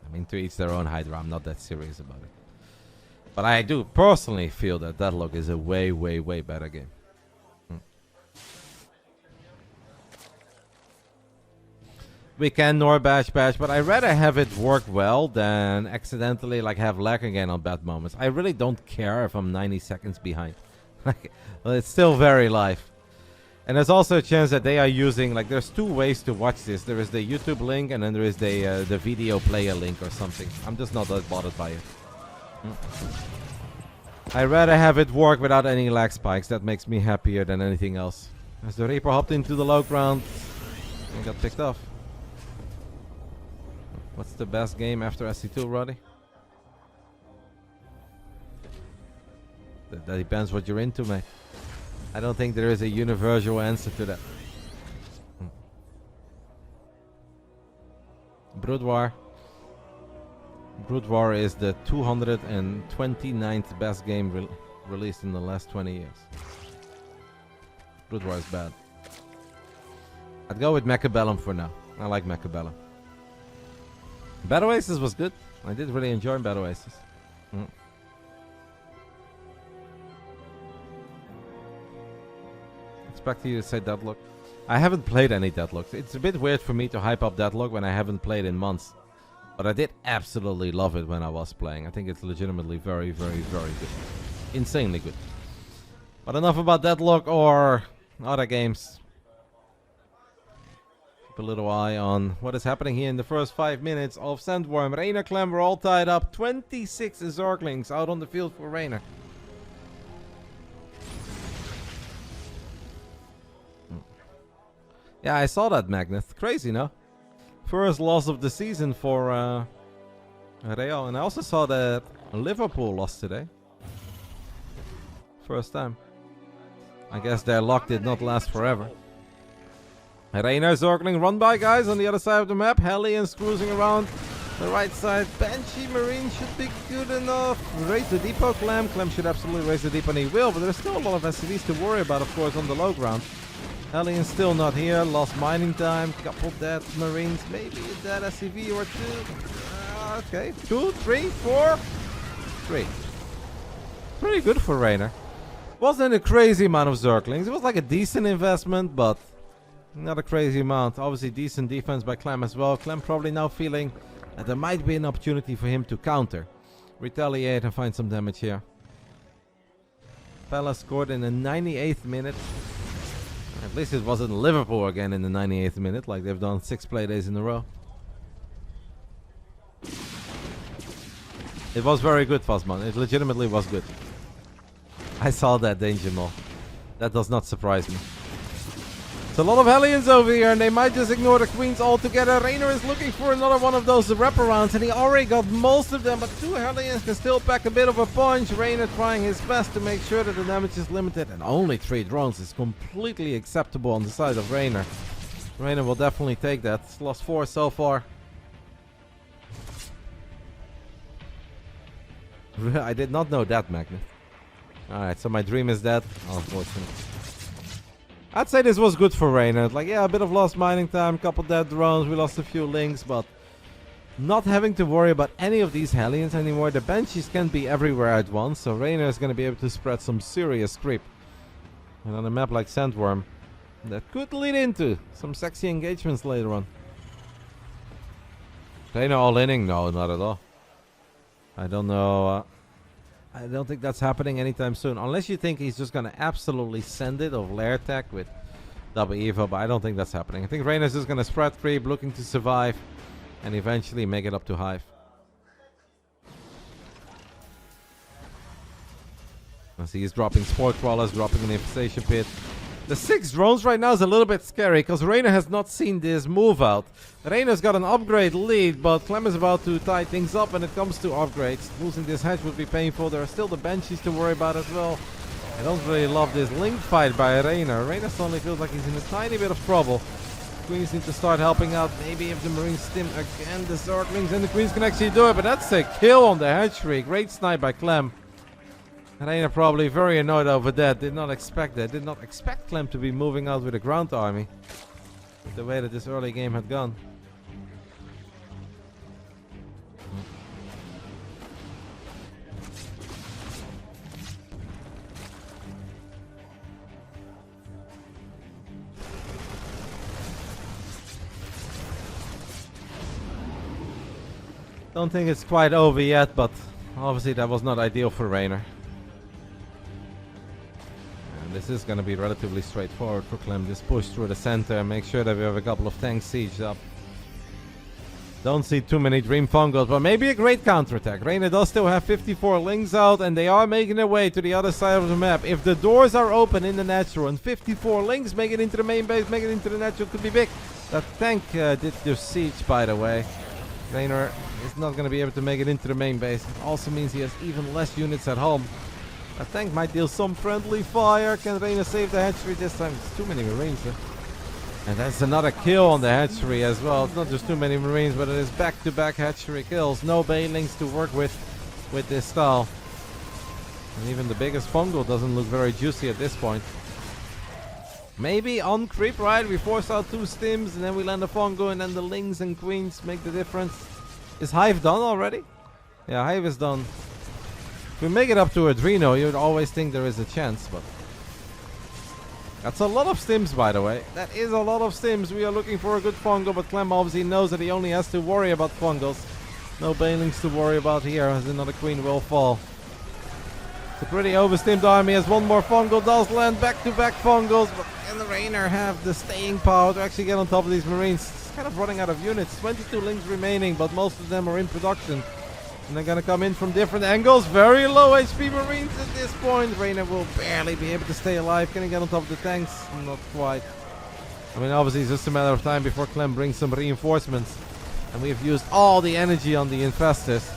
I mean, to each their own, Hydra. I'm not that serious about it. But I do personally feel that Deadlock is a way, way, way better game. We can nor bash, but I'd rather have it work well than accidentally like have lag again on bad moments. I really don't care if I'm 90 seconds behind. Well, it's still very live. And there's also a chance that they are using, like, there's 2 ways to watch this. There is the YouTube link and then there is the video player link or something. I'm just not that bothered by it. I'd rather have it work without any lag spikes. That makes me happier than anything else. As the Reaper hopped into the low ground and got picked off. What's the best game after SC2, Roddy? That depends what you're into, mate. I don't think there is a universal answer to that. Brood War. Brood War is the 229th best game released in the last 20 years. Brood War is bad. I'd go with Mechabellum for now. I like Mechabellum. Battle Oasis was good. I did really enjoy Battle Oasis. Expect you to say Deadlock. I haven't played any Deadlocks. It's a bit weird for me to hype up Deadlock when I haven't played in months. But I did absolutely love it when I was playing. I think it's legitimately very, very, very good. Insanely good. But enough about Deadlock or other games. Keep a little eye on what is happening here in the first 5 minutes of Sandworm. Reynor, Clem, we're all tied up. 26 Zerglings out on the field for Reynor. Yeah, I saw that, Magnus. Crazy, no? First loss of the season for Real. And I also saw that Liverpool lost today. First time. I guess their luck did not last forever. Reynor, Zergling, run by, guys, on the other side of the map. Hellions cruising around the right side. Banshee Marine should be good enough. Raise the depot, Clem. Clem should absolutely raise the depot, and he will. But there's still a lot of SCVs to worry about, of course, on the low ground. Hellions still not here. Lost mining time. Couple dead Marines. Maybe a dead SCV or two. Okay. 2, 3, 4. 3. Pretty good for Reynor. Wasn't a crazy amount of Zerglings. It was like a decent investment, but not a crazy amount. Obviously decent defense by Clem as well. Clem probably now feeling that there might be an opportunity for him to counter. Retaliate and find some damage here. Pella scored in the 98th minute. At least it wasn't Liverpool again in the 98th minute, like they've done 6 play days in a row. It was very good, Fosman. It legitimately was good. I saw that danger mole. That does not surprise me. It's a lot of Hellions over here, and they might just ignore the Queens altogether. Reynor is looking for another one of those wraparounds, and he already got most of them, but 2 Hellions can still pack a bit of a punch. Reynor trying his best to make sure that the damage is limited, and only 3 drones is completely acceptable on the side of Reynor. Reynor will definitely take that. It's lost 4 so far. I did not know that, Magnet. Alright, so my dream is dead. Unfortunate. I'd say this was good for Reynor. Like, yeah, a bit of lost mining time, couple dead drones, we lost a few links, but not having to worry about any of these Hellions anymore. The Banshees can't be everywhere at once, so Reynor is going to be able to spread some serious creep. And on a map like Sandworm, that could lead into some sexy engagements later on. Reynor all-inning? No, not at all. I don't know. I don't think that's happening anytime soon. Unless you think he's just going to absolutely send it of lair tech with double Evo. But I don't think that's happening. I think Reynor's just going to spread creep, looking to survive. And eventually make it up to Hive. I see he's dropping Spore Crawlers, dropping an Infestation Pit. The 6 drones right now is a little bit scary because Reynor has not seen this move out. Reynor's got an upgrade lead, but Clem is about to tie things up when it comes to upgrades. Losing this hedge would be painful. There are still the Banshees to worry about as well. I don't really love this link fight by Reynor. Reynor suddenly feels like he's in a tiny bit of trouble. Queens need to start helping out. Maybe if the Marines stim again, the Zerglings and the Queens can actually do it. But that's a kill on the hatchery. Great snipe by Clem. Reynor probably very annoyed over that. Did not expect that. Did not expect Clem to be moving out with a ground army. With the way that this early game had gone. Don't think it's quite over yet, but obviously that was not ideal for Reynor. This is going to be relatively straightforward for Clem. Just push through the center and make sure that we have a couple of tanks sieged up. Don't see too many Dream Fungals, but maybe a great counterattack. Reynor does still have 54 links out, and they are making their way to the other side of the map. If the doors are open in the natural and 54 links make it into the main base, make it into the natural, could be big. That tank did just siege, by the way. Reynor is not going to be able to make it into the main base. It also means he has even less units at home. A tank might deal some friendly fire. Can Reynor save the hatchery this time? It's too many Marines. And that's another kill on the hatchery as well. It's not just too many Marines, but it is back-to-back hatchery kills. No banelings to work with this style. And even the biggest fungal doesn't look very juicy at this point. Maybe on creep, right? We force out 2 stims, and then we land a fungal, and then the lings and queens make the difference. Is Hive done already? Yeah, Hive is done. If we make it up to Adreno, you would always think there is a chance, but that's a lot of stims, by the way. That is a lot of stims. We are looking for a good fungal, but Clem obviously knows that he only has to worry about fungals. No banelings to worry about here, as another queen will fall. It's a pretty overstimmed army, as one more fungal does land. Back-to-back fungals, but can the Reynor have the staying power to actually get on top of these Marines? It's kind of running out of units. 22 links remaining, but most of them are in production. And they're going to come in from different angles. Very low HP Marines at this point. Reynor will barely be able to stay alive. Can he get on top of the tanks? Not quite. I mean, obviously it's just a matter of time before Clem brings some reinforcements. And we've used all the energy on the infestors.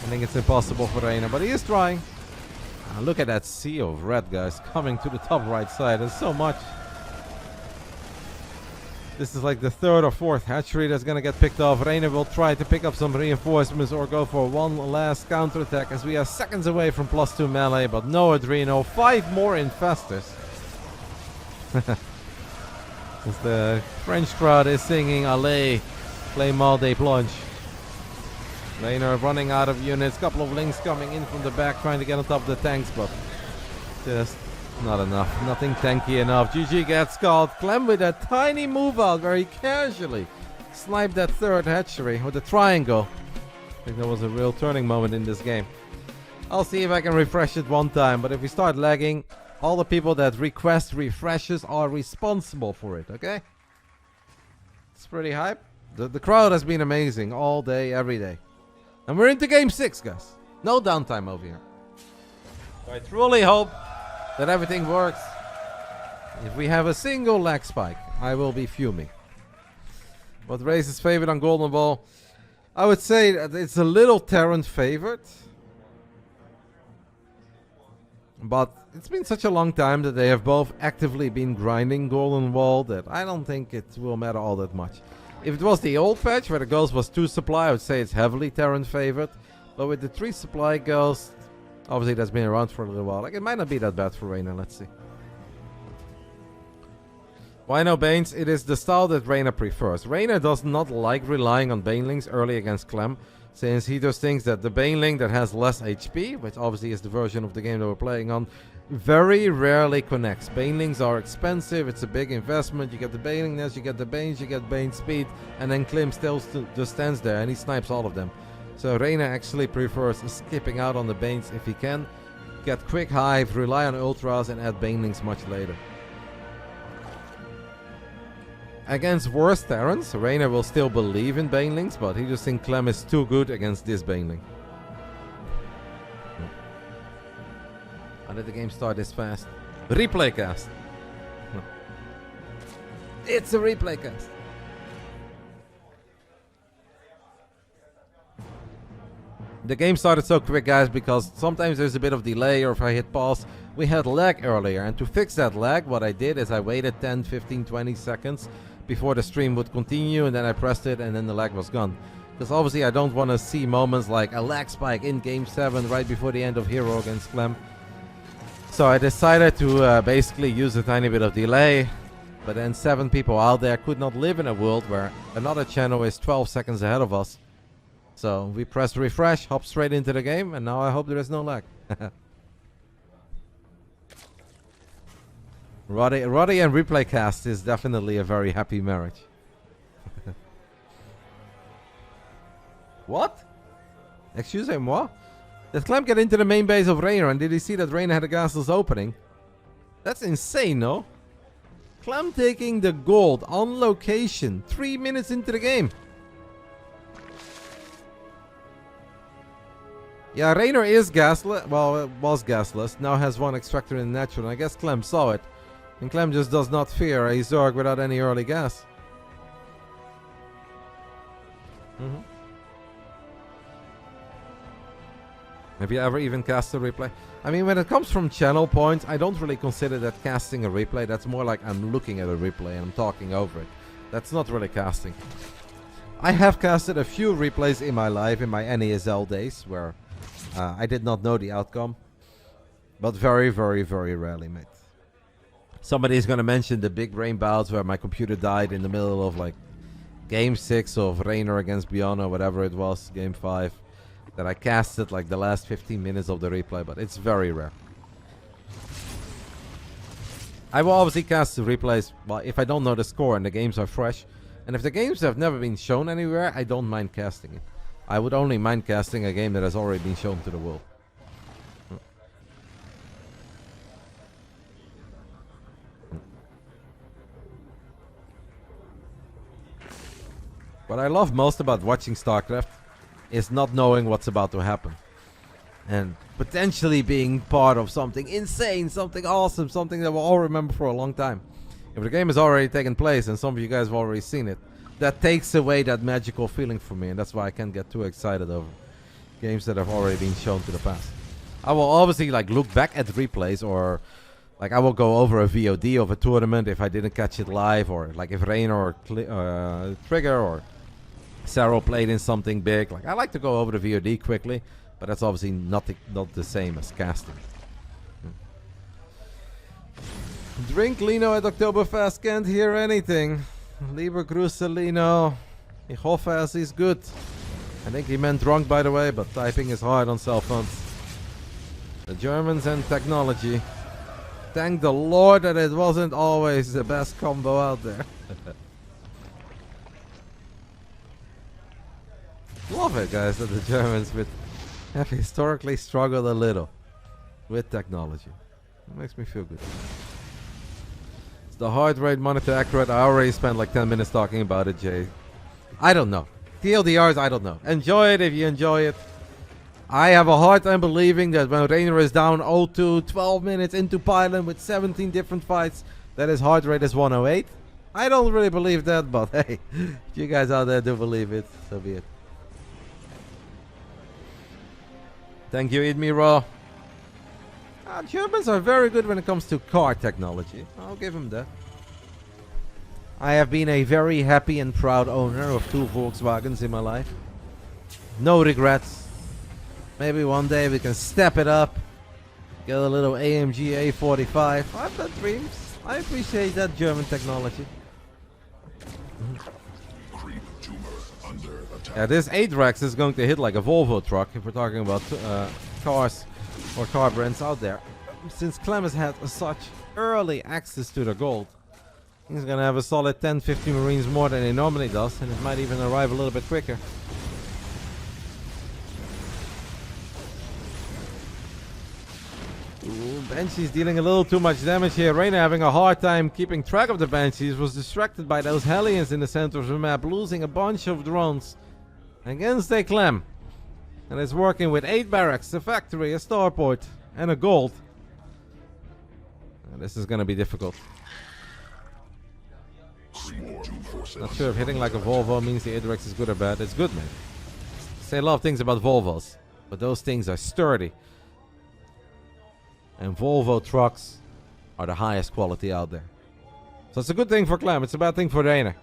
I think it's impossible for Reynor, but he is trying. Look at that sea of red, guys, coming to the top right side. There's so much. This is like the 3rd or 4th hatchery that's going to get picked off. Reynor will try to pick up some reinforcements or go for one last counterattack, as we are seconds away from +2 melee, but no Adreno. 5 more infestors. As the French crowd is singing Allez, play mal des planches. Reynor running out of units, couple of links coming in from the back trying to get on top of the tanks, but just not enough. Nothing tanky enough. GG gets called. Clem with a tiny move out very casually. Sniped that third hatchery with a triangle. I think that was a real turning moment in this game. I'll see if I can refresh it one time, but if we start lagging, all the people that request refreshes are responsible for it, okay? It's pretty hype. The crowd has been amazing all day, every day. And we're into game 6, guys. No downtime over here. I truly hope that everything works. If we have a single lag spike, I will be fuming. What race is favored on Golden Ball? I would say that it's a little Terran favored. But it's been such a long time that they have both actively been grinding Golden Wall that I don't think it will matter all that much. If it was the old patch where the ghost was 2 supply, I would say it's heavily Terran favored. But with the 3 supply ghost, obviously that's been around for a little while. Like, it might not be that bad for Reynor, let's see. Why no Banes? It is the style that Reynor prefers. Reynor does not like relying on Banelings early against Clem, since he just thinks that the Baneling that has less HP, which obviously is the version of the game that we're playing on, very rarely connects. Banelings are expensive, it's a big investment. You get the Baneling nest, you get the Banes, you get Bane speed, and then Clem still just stands there and he snipes all of them. So Reynor actually prefers skipping out on the Banes if he can, get quick hive, rely on ultras, and add Banelings much later. Against worse Terrans, Reynor will still believe in Banelings, but he just thinks Clem is too good against this Baneling. How did the game start this fast? Replay cast. No. It's a replay cast. The game started so quick, guys, because sometimes there's a bit of delay, or if I hit pause, we had lag earlier. And to fix that lag, what I did is I waited 10, 15, 20 seconds before the stream would continue, and then I pressed it, and then the lag was gone. Because obviously I don't want to see moments like a lag spike in Game 7 right before the end of Hero against Clem. So I decided to basically use a tiny bit of delay, but then 7 people out there could not live in a world where another channel is 12 seconds ahead of us. So we press refresh, hop straight into the game, and now I hope there is no lag. Roddy and replay cast is definitely a very happy marriage. What? Excusez-moi? Did Clem get into the main base of Reynor, and did he see that Reynor had a gastless opening? That's insane, no? Clem taking the gold on location 3 minutes into the game. Yeah, Reynor is gasless. Well, it was gasless. Now has 1 extractor in natural, and I guess Clem saw it. And Clem just does not fear a Zerg without any early gas. Have you ever even cast a replay? I mean, when it comes from channel points, I don't really consider that casting a replay. That's more like I'm looking at a replay and I'm talking over it. That's not really casting. I have casted a few replays in my life, in my NASL days, where I did not know the outcome. But very, very, very rarely, mate. Somebody is going to mention the big brain bouts where my computer died in the middle of like Game 6 of Reynor against Beyond or whatever it was, Game 5. That I casted like the last 15 minutes of the replay, but it's very rare. I will obviously cast the replays, well, if I don't know the score and the games are fresh. And if the games have never been shown anywhere, I don't mind casting it. I would only mind casting a game that has already been shown to the world. What I love most about watching Starcraft is not knowing what's about to happen. And potentially being part of something insane, something awesome, something that we'll all remember for a long time. If the game has already taken place and some of you guys have already seen it, that takes away that magical feeling for me, and that's why I can't get too excited over games that have already been shown to the past. I will obviously like look back at replays, or like I will go over a VOD of a tournament if I didn't catch it live, or like if Reynor or Trigger or Serral played in something big. Like I like to go over the VOD quickly, but that's obviously not the same as casting. Drink Lino at Oktoberfest, can't hear anything. Lieber Grüße Lino. Ich hoffe es ist good. I think he meant drunk, by the way, but typing is hard on cell phones. The Germans and technology. Thank the Lord that it wasn't always the best combo out there. Love it, guys, that the Germans have historically struggled a little with technology. It makes me feel good. It's the heart rate monitor accurate. I already spent like 10 minutes talking about it, Jay. I don't know. TLDRs, I don't know. Enjoy it if you enjoy it. I have a hard time believing that when Reynor is down 0-2, 12 minutes into Pylon with 17 different fights, that his heart rate is 108. I don't really believe that, but hey, if you guys out there do believe it, so be it. Thank you, Eat Me Raw. Germans are very good when it comes to car technology. I'll give them that. I have been a very happy and proud owner of 2 Volkswagens in my life. No regrets. Maybe one day we can step it up. Get a little AMG A45. I've got dreams. I appreciate that German technology. Yeah, this 8-Rex is going to hit like a Volvo truck if we're talking about cars or car brands out there. Since Clem has had such early access to the gold, he's gonna have a solid 10-15 Marines more than he normally does, and it might even arrive a little bit quicker. Ooh, Banshees dealing a little too much damage here. Reynor having a hard time keeping track of the Banshees, was distracted by those Hellions in the center of the map, losing a bunch of drones against a Clem. And it's working with 8 barracks, a factory, a starport, and a gold. And this is gonna be difficult. Not sure if hitting like a Volvo means the 8-Rex is good or bad. It's good, man. Say a lot of things about Volvos, but those things are sturdy. And Volvo trucks are the highest quality out there. So it's a good thing for Clem. It's a bad thing for Reynor.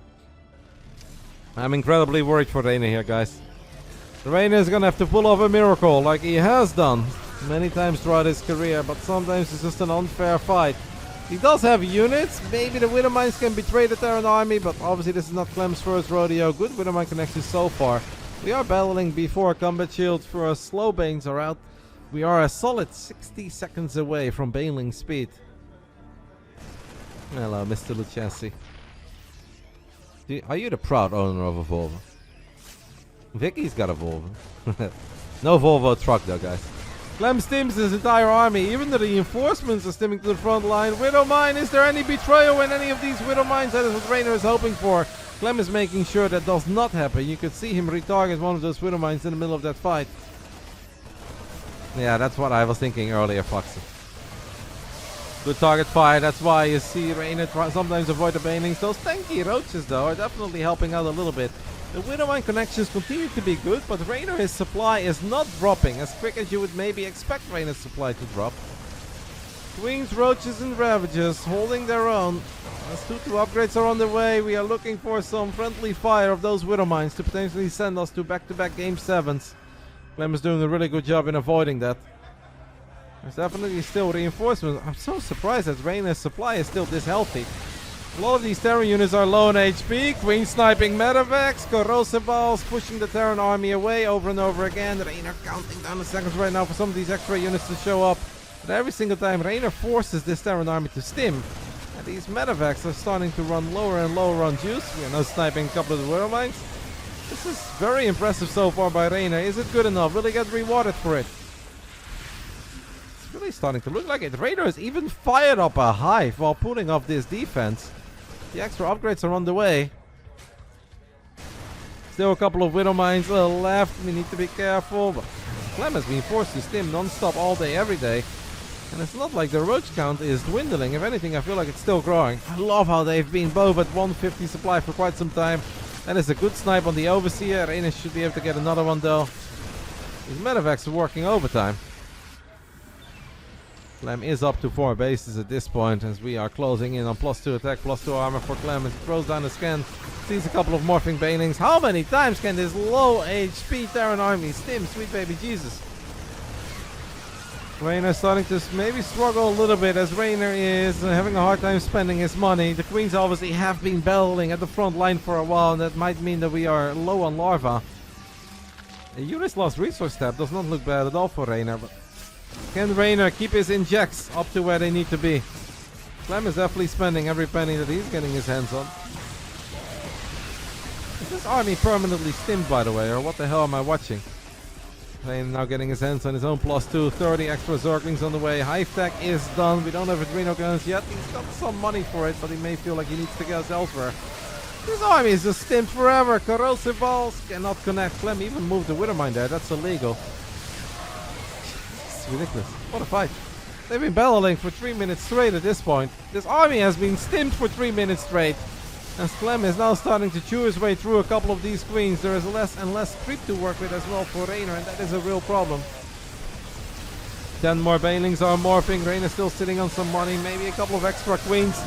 I'm incredibly worried for Reynor here, guys. Reynor is gonna have to pull off a miracle like he has done many times throughout his career, but sometimes it's just an unfair fight. He does have units. Maybe the Widowmines can betray the Terran army, but obviously this is not Clem's first rodeo. Good Widowmine connections so far. We are battling before combat shields for our slow banes are out. We are a solid 60 seconds away from bailing speed. Hello, Mr. Lucchesi. Are you the proud owner of a Volvo? Vicky's got a Volvo. No Volvo truck though, guys. Clem stims his entire army, even the reinforcements are stimming to the front line. Widowmine, is there any betrayal in any of these Widowmines? That is what Reynor is hoping for. Clem is making sure that does not happen. You could see him retarget one of those Widowmines in the middle of that fight. Yeah, that's what I was thinking earlier, Foxy. Good target fire, that's why you see Reynor sometimes avoid the banelings. Those tanky roaches, though, are definitely helping out a little bit. The Widowmine connections continue to be good, but Reynor, his supply is not dropping as quick as you would maybe expect Reynor's supply to drop. Queens, Roaches, and Ravagers holding their own. As 2 upgrades are on the way, we are looking for some friendly fire of those Widowmines to potentially send us to back-to-back Game 7s. Clem is doing a really good job in avoiding that. There's definitely still reinforcements. I'm so surprised that Reynor's supply is still this healthy. A lot of these Terran units are low on HP. Queen sniping Medevacs. Corrosive balls pushing the Terran army away over and over again. Reynor counting down the seconds right now for some of these extra units to show up. But every single time Reynor forces this Terran army to stim. And these Medevacs are starting to run lower and lower on juice. We are now sniping a couple of the Widowmines. This is very impressive so far by Reynor. Is it good enough? Will he get rewarded for it? It's really starting to look like it. Reynor has even fired up a hive while pulling off this defense. The extra upgrades are on the way. Still a couple of Widowmines left. We need to be careful. But Clem has been forced to stim non-stop all day, every day. And it's not like the roach count is dwindling. If anything, I feel like it's still growing. I love how they've been both at 150 supply for quite some time. That is a good snipe on the Overseer. Reynor should be able to get another one though. These Medevacs are working overtime. Clem is up to 4 bases at this point as we are closing in on +2 attack, +2 armor for Clem as he throws down the scan. Sees a couple of morphing banelings. How many times can this low HP Terran army stim? Sweet baby Jesus. Reynor starting to maybe struggle a little bit as Reynor is having a hard time spending his money. The queens obviously have been battling at the front line for a while, and that might mean that we are low on larva. A Unit's lost resource tab does not look bad at all for Reynor, but can Reynor keep his injects up to where they need to be? Clem is definitely spending every penny that he's getting his hands on. Is this army permanently stimmed, by the way, or what the hell am I watching? Reynor now getting his hands on his own +2, 30 extra Zerglings on the way. Hive tech is done. We don't have Adreno guns yet. He's got some money for it, but he may feel like he needs to get us elsewhere. This army is just stimmed forever. Corrosive balls cannot connect. Clem even moved the Withermine there. That's illegal. It's ridiculous. What a fight. They've been battling for 3 minutes straight at this point. This army has been stimmed for 3 minutes straight. As Clem is now starting to chew his way through a couple of these queens, there is less and less creep to work with as well for Reynor, and that is a real problem. 10 more banelings are morphing. Reynor still sitting on some money, maybe a couple of extra queens.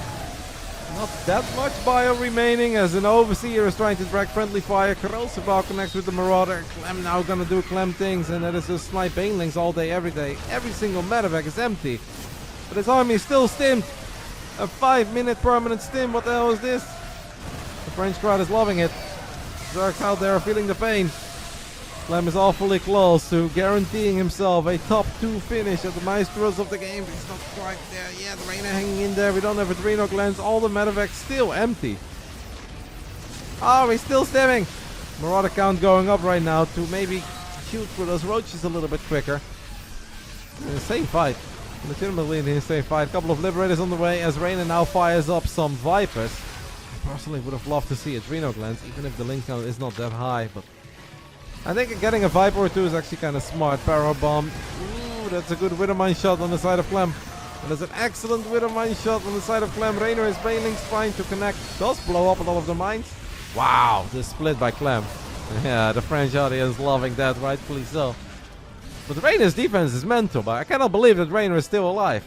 Not that much bio remaining as an overseer is trying to drag friendly fire. Corrosive Ball connects with the Marauder. Clem now gonna do Clem things, and that is just snipe banelings all day, every day. Every single medevac is empty. But his army is still stimmed. A 5-minute permanent stim. What the hell is this? The French crowd is loving it. Zergs out there are feeling the pain. Clem is awfully close to guaranteeing himself a top 2 finish at the Maestros of the game. He's not quite there yet. Reynor hanging in there. We don't have Adreno glands. All the medevacs still empty. Oh, he's still stimming. Marauder count going up right now to maybe shoot for those roaches a little bit quicker. Same fight. Legitimately in the same fight. A couple of Liberators on the way as Reynor now fires up some Vipers. Personally would have loved to see Adreno glands, even if the link count is not that high, but I think getting a Viper or 2 is actually kind of smart. Pharaoh Bomb. Ooh, that's a good Withermine shot on the side of Clem. And that's an excellent Withermine shot on the side of Clem. Reynor is Banelings trying to connect. Does blow up a lot of the mines. Wow, the split by Clem. Yeah, the French audience loving that, rightfully so. But Reynor's defense is mental, but I cannot believe that Reynor is still alive.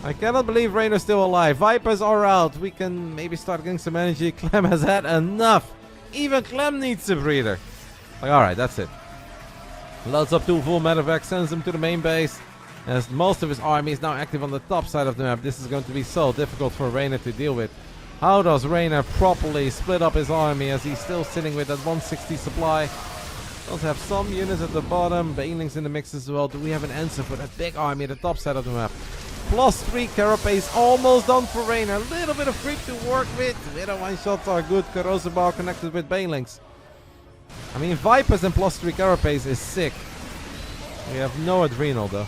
I cannot believe Reynor's still alive. Vipers are out. We can maybe start getting some energy. Clem has had enough. Even Clem needs a breather. Like, alright, that's it. Loads up 2 full medevacs, sends him to the main base. As most of his army is now active on the top side of the map. This is going to be so difficult for Reynor to deal with. How does Reynor properly split up his army as he's still sitting with that 160 supply? Does have some units at the bottom. Banelings in the mix as well. Do we have an answer for that big army at the top side of the map? +3 carapace almost done for Reynor. A little bit of creep to work with. Little one shots are good. Corrosive Ball connected with Banelings. I mean, Vipers and +3 carapace is sick. We have no Adrenal though.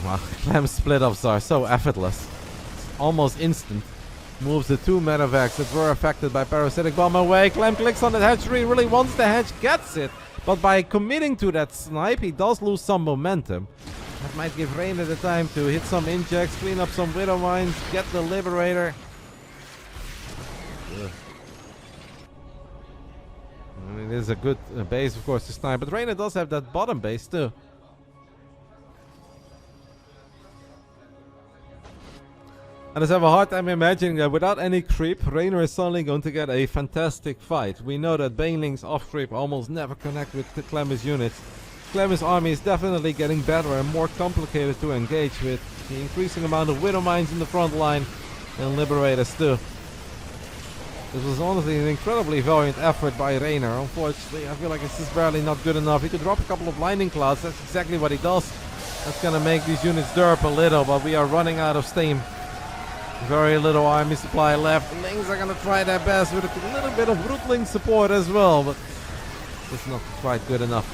Wow, Clem's split ups are so effortless. It's almost instant. Moves the 2 medevacs that were affected by Parasitic Bomb away. Clem clicks on the hatchery, really wants the hatch, gets it. But by committing to that snipe, he does lose some momentum. That might give Reynor the time to hit some injects, clean up some Widow Mines, get the Liberator. Ugh. I mean, it is a good base, of course, to snipe. But Reynor does have that bottom base, too. I just have a hard time imagining that without any creep, Reynor is suddenly going to get a fantastic fight. We know that Banelings off creep almost never connect with Clem's units. Clem's army is definitely getting better and more complicated to engage with. The increasing amount of Widow Mines in the front line and Liberators too. This was honestly an incredibly valiant effort by Reynor. Unfortunately, I feel like it's just barely not good enough. He could drop a couple of Lightning Clouds, that's exactly what he does. That's gonna make these units derp a little, but we are running out of steam. Very little army supply left. The Lings are going to try their best with a little bit of Rootling support as well, but it's not quite good enough.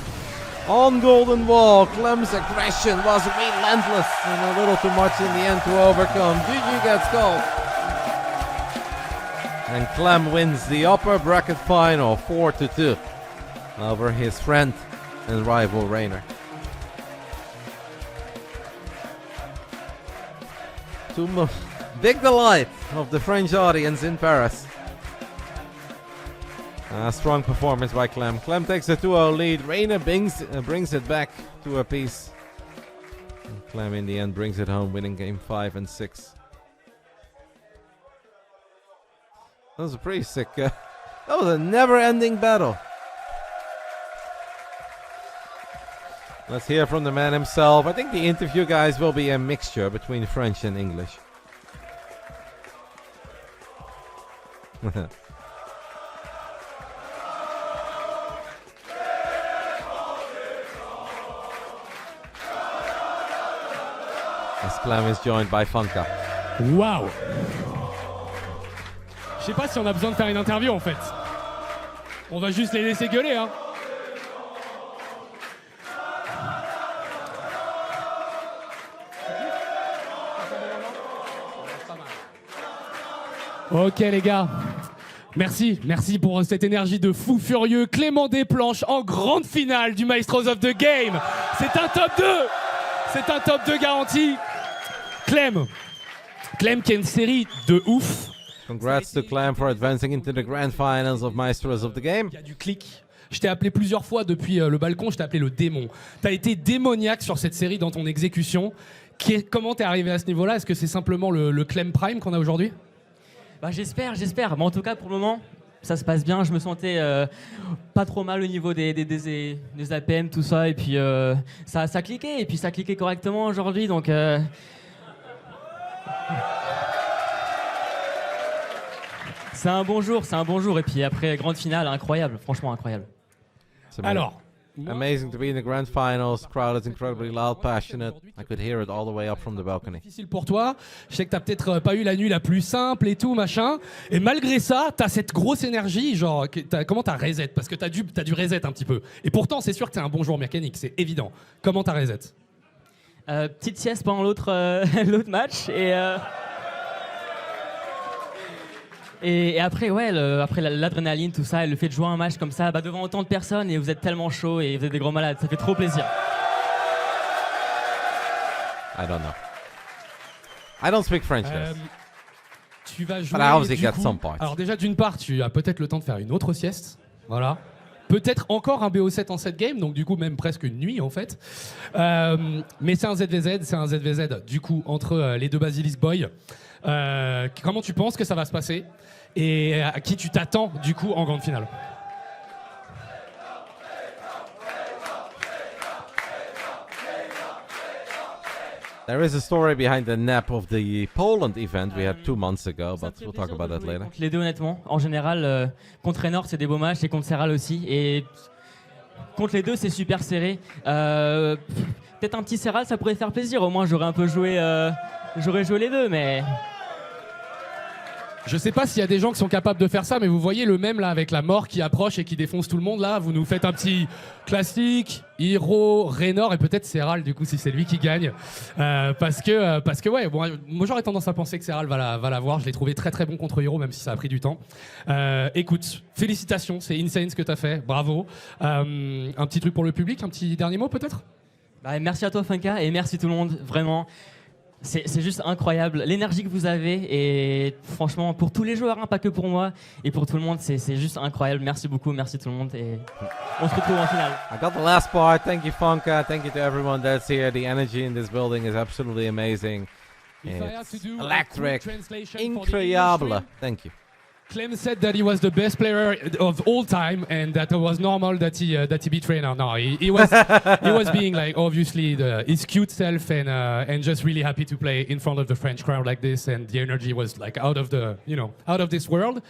On Golden Wall, Clem's aggression was relentless and a little too much in the end to overcome. GG gets called. And Clem wins the upper bracket final 4-2 over his friend and rival Reynor. Big delight of the French audience in Paris. Strong performance by Clem. Clem takes a 2-0 lead. Reynor brings it back to a piece. And Clem in the end brings it home, winning game 5 and 6. That was a pretty sick... that was a never-ending battle. Let's hear from the man himself. I think the interview, guys, will be a mixture between French and English. As Clem is joined by Funka. Waouh! Je sais pas si on a besoin de faire une interview en fait. On va juste les laisser gueuler, hein. Ok les gars, merci pour cette énergie de fou furieux. Clément Desplanches en grande finale du Maestros of the Game. C'est un top 2. C'est un top 2 garanti. Clem qui a une série de ouf. Congrats to Clem for advancing into the grand finals of Maestros of the Game. Il y a du clic. Je t'ai appelé plusieurs fois depuis le balcon, je t'ai appelé le démon. T'as été démoniaque sur cette série dans ton exécution. Comment t'es arrivé à ce niveau-là? Est-ce que c'est simplement le Clem Prime qu'on a aujourd'hui? Bah, j'espère. Mais en tout cas, pour le moment, ça se passe bien. Je me sentais pas trop mal au niveau des APM, tout ça. Et puis, ça cliquait. Et puis, ça cliquait correctement aujourd'hui. Donc, c'est un bon jour. Et puis après, grande finale, incroyable. Franchement, incroyable. Alors, amazing to be in the grand finals. The crowd is incredibly loud, passionate. I could hear it all the way up from the balcony. Difficile pour toi. Je sais que t'as peut-être pas eu la nuit la plus simple et tout, machin. Et malgré ça, t'as cette grosse énergie, genre, comment t'as reset? Parce que t'as dû reset un petit peu. Et pourtant, c'est sûr que t'es un bon joueur mécanique, c'est évident. Comment t'as reset? Petite sieste pendant l'autre match. Et après, ouais, après l'adrénaline, tout ça, et le fait de jouer un match comme ça, devant autant de personnes, et vous êtes tellement chaud et vous êtes des gros malades, ça fait trop plaisir. I don't know. I don't speak French, guys. Tu vas jouer. Alors déjà, d'une part, tu as peut-être le temps de faire une autre sieste, voilà. Peut-être encore un BO7 en 7 games, donc du coup même presque une nuit en fait. Mais c'est un ZVZ, du coup entre les deux Basilisk Boys. Comment tu penses que ça va se passer et à qui tu t'attends du coup en grande finale? There is a story behind the nap of the Poland event we had 2 months ago, but we'll talk about that later. Contre les deux, honnêtement. En général, contre Reynor, c'est des beaux matchs, et contre Serral aussi. Et contre les deux, c'est super serré. Peut-être un petit Serral, ça pourrait faire plaisir. Au moins, j'aurais un peu joué, j'aurais joué les deux, mais... Je sais pas s'il y a des gens qui sont capables de faire ça, mais vous voyez le même là avec la mort qui approche et qui défonce tout le monde là. Vous nous faites un petit classique, Hero, Reynor et peut-être Serral du coup si c'est lui qui gagne. Parce que ouais, bon, moi j'aurais tendance à penser que Serral va l'avoir. Je l'ai trouvé très très bon contre Hero même si ça a pris du temps. Écoute, félicitations, c'est insane ce que t'as fait, bravo. Un petit truc pour le public, un petit dernier mot peut-être? Merci à toi Funka et merci tout le monde, vraiment. C'est juste incroyable, l'énergie que vous avez et franchement pour tous les joueurs, hein, pas que pour moi et pour tout le monde, c'est juste incroyable. Merci beaucoup, merci tout le monde et on se retrouve en finale. I got the last part. Thank you Funka, thank you to everyone that's here. The energy in this building is absolutely amazing. It's electric, incroyable. Thank you. Clem said that he was the best player of all time and that it was normal that he beat Reynor. No, he was being like obviously his cute self and just really happy to play in front of the French crowd like this, and the energy was like out of this world.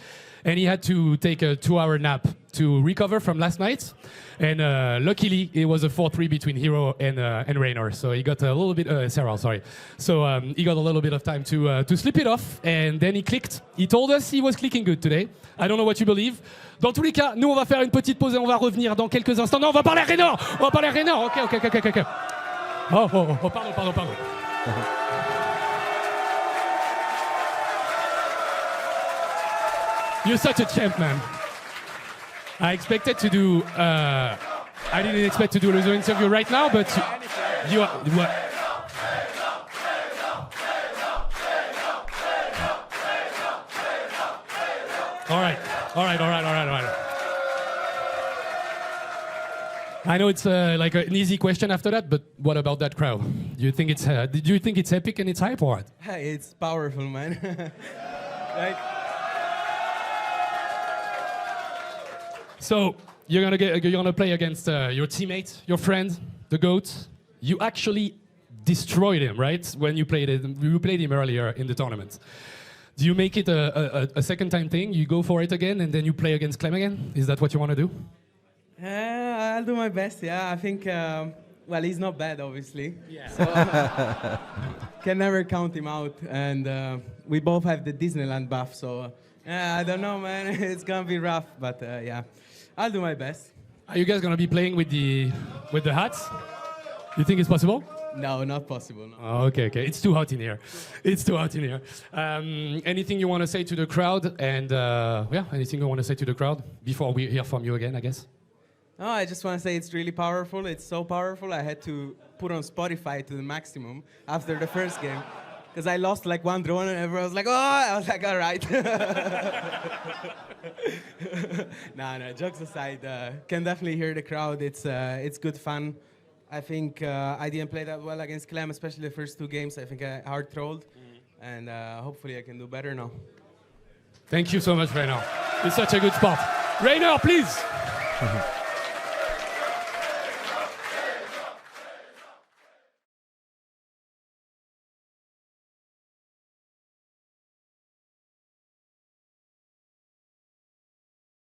And he had to take a 2-hour nap to recover from last night. And luckily, it was a 4-3 between Hero and Reynor. So he got a little bit, Serral, sorry. So he got a little bit of time to sleep it off. And then he clicked. He told us he was clicking good today. I don't know what you believe. Dans tous les cas, nous, on va faire une petite pause et on va revenir dans quelques instants. Non, on va parler à Reynor. On va parler à Reynor. Ok. Oh, pardon. You're such a champ, man. I expected to do. I didn't expect to do a loser interview right now, but you are. What? All right. I know it's like an easy question after that, but what about that crowd? Do you think it's epic and it's hype or what? It's powerful, man. Like. So you're gonna play against your teammate, your friend, the GOAT, you actually destroyed him, right? When you played him earlier in the tournament. Do you make it a second time thing? You go for it again and then you play against Clem again? Is that what you want to do? I'll do my best, yeah. I think, well, he's not bad, obviously. Yeah. So, can never count him out. And we both have the Disneyland buff, so I don't know, man. It's going to be rough, but yeah. I'll do my best. Are you guys going to be playing with the hats? You think it's possible? No, not possible. No. Oh, okay. It's too hot in here. It's too hot in here. Anything you want to say to the crowd? And yeah, anything you want to say to the crowd before we hear from you again, I guess? No, I just want to say it's really powerful. It's so powerful. I had to put on Spotify to the maximum after the first game. Because I lost like one drone and everyone was like, oh, I was like, all right. No, jokes aside, can definitely hear the crowd. It's good fun. I think I didn't play that well against Clem, especially the first 2 games. I think I hard-trolled, and hopefully I can do better now. Thank you so much, Reynor. It's such a good spot. Reynor, please.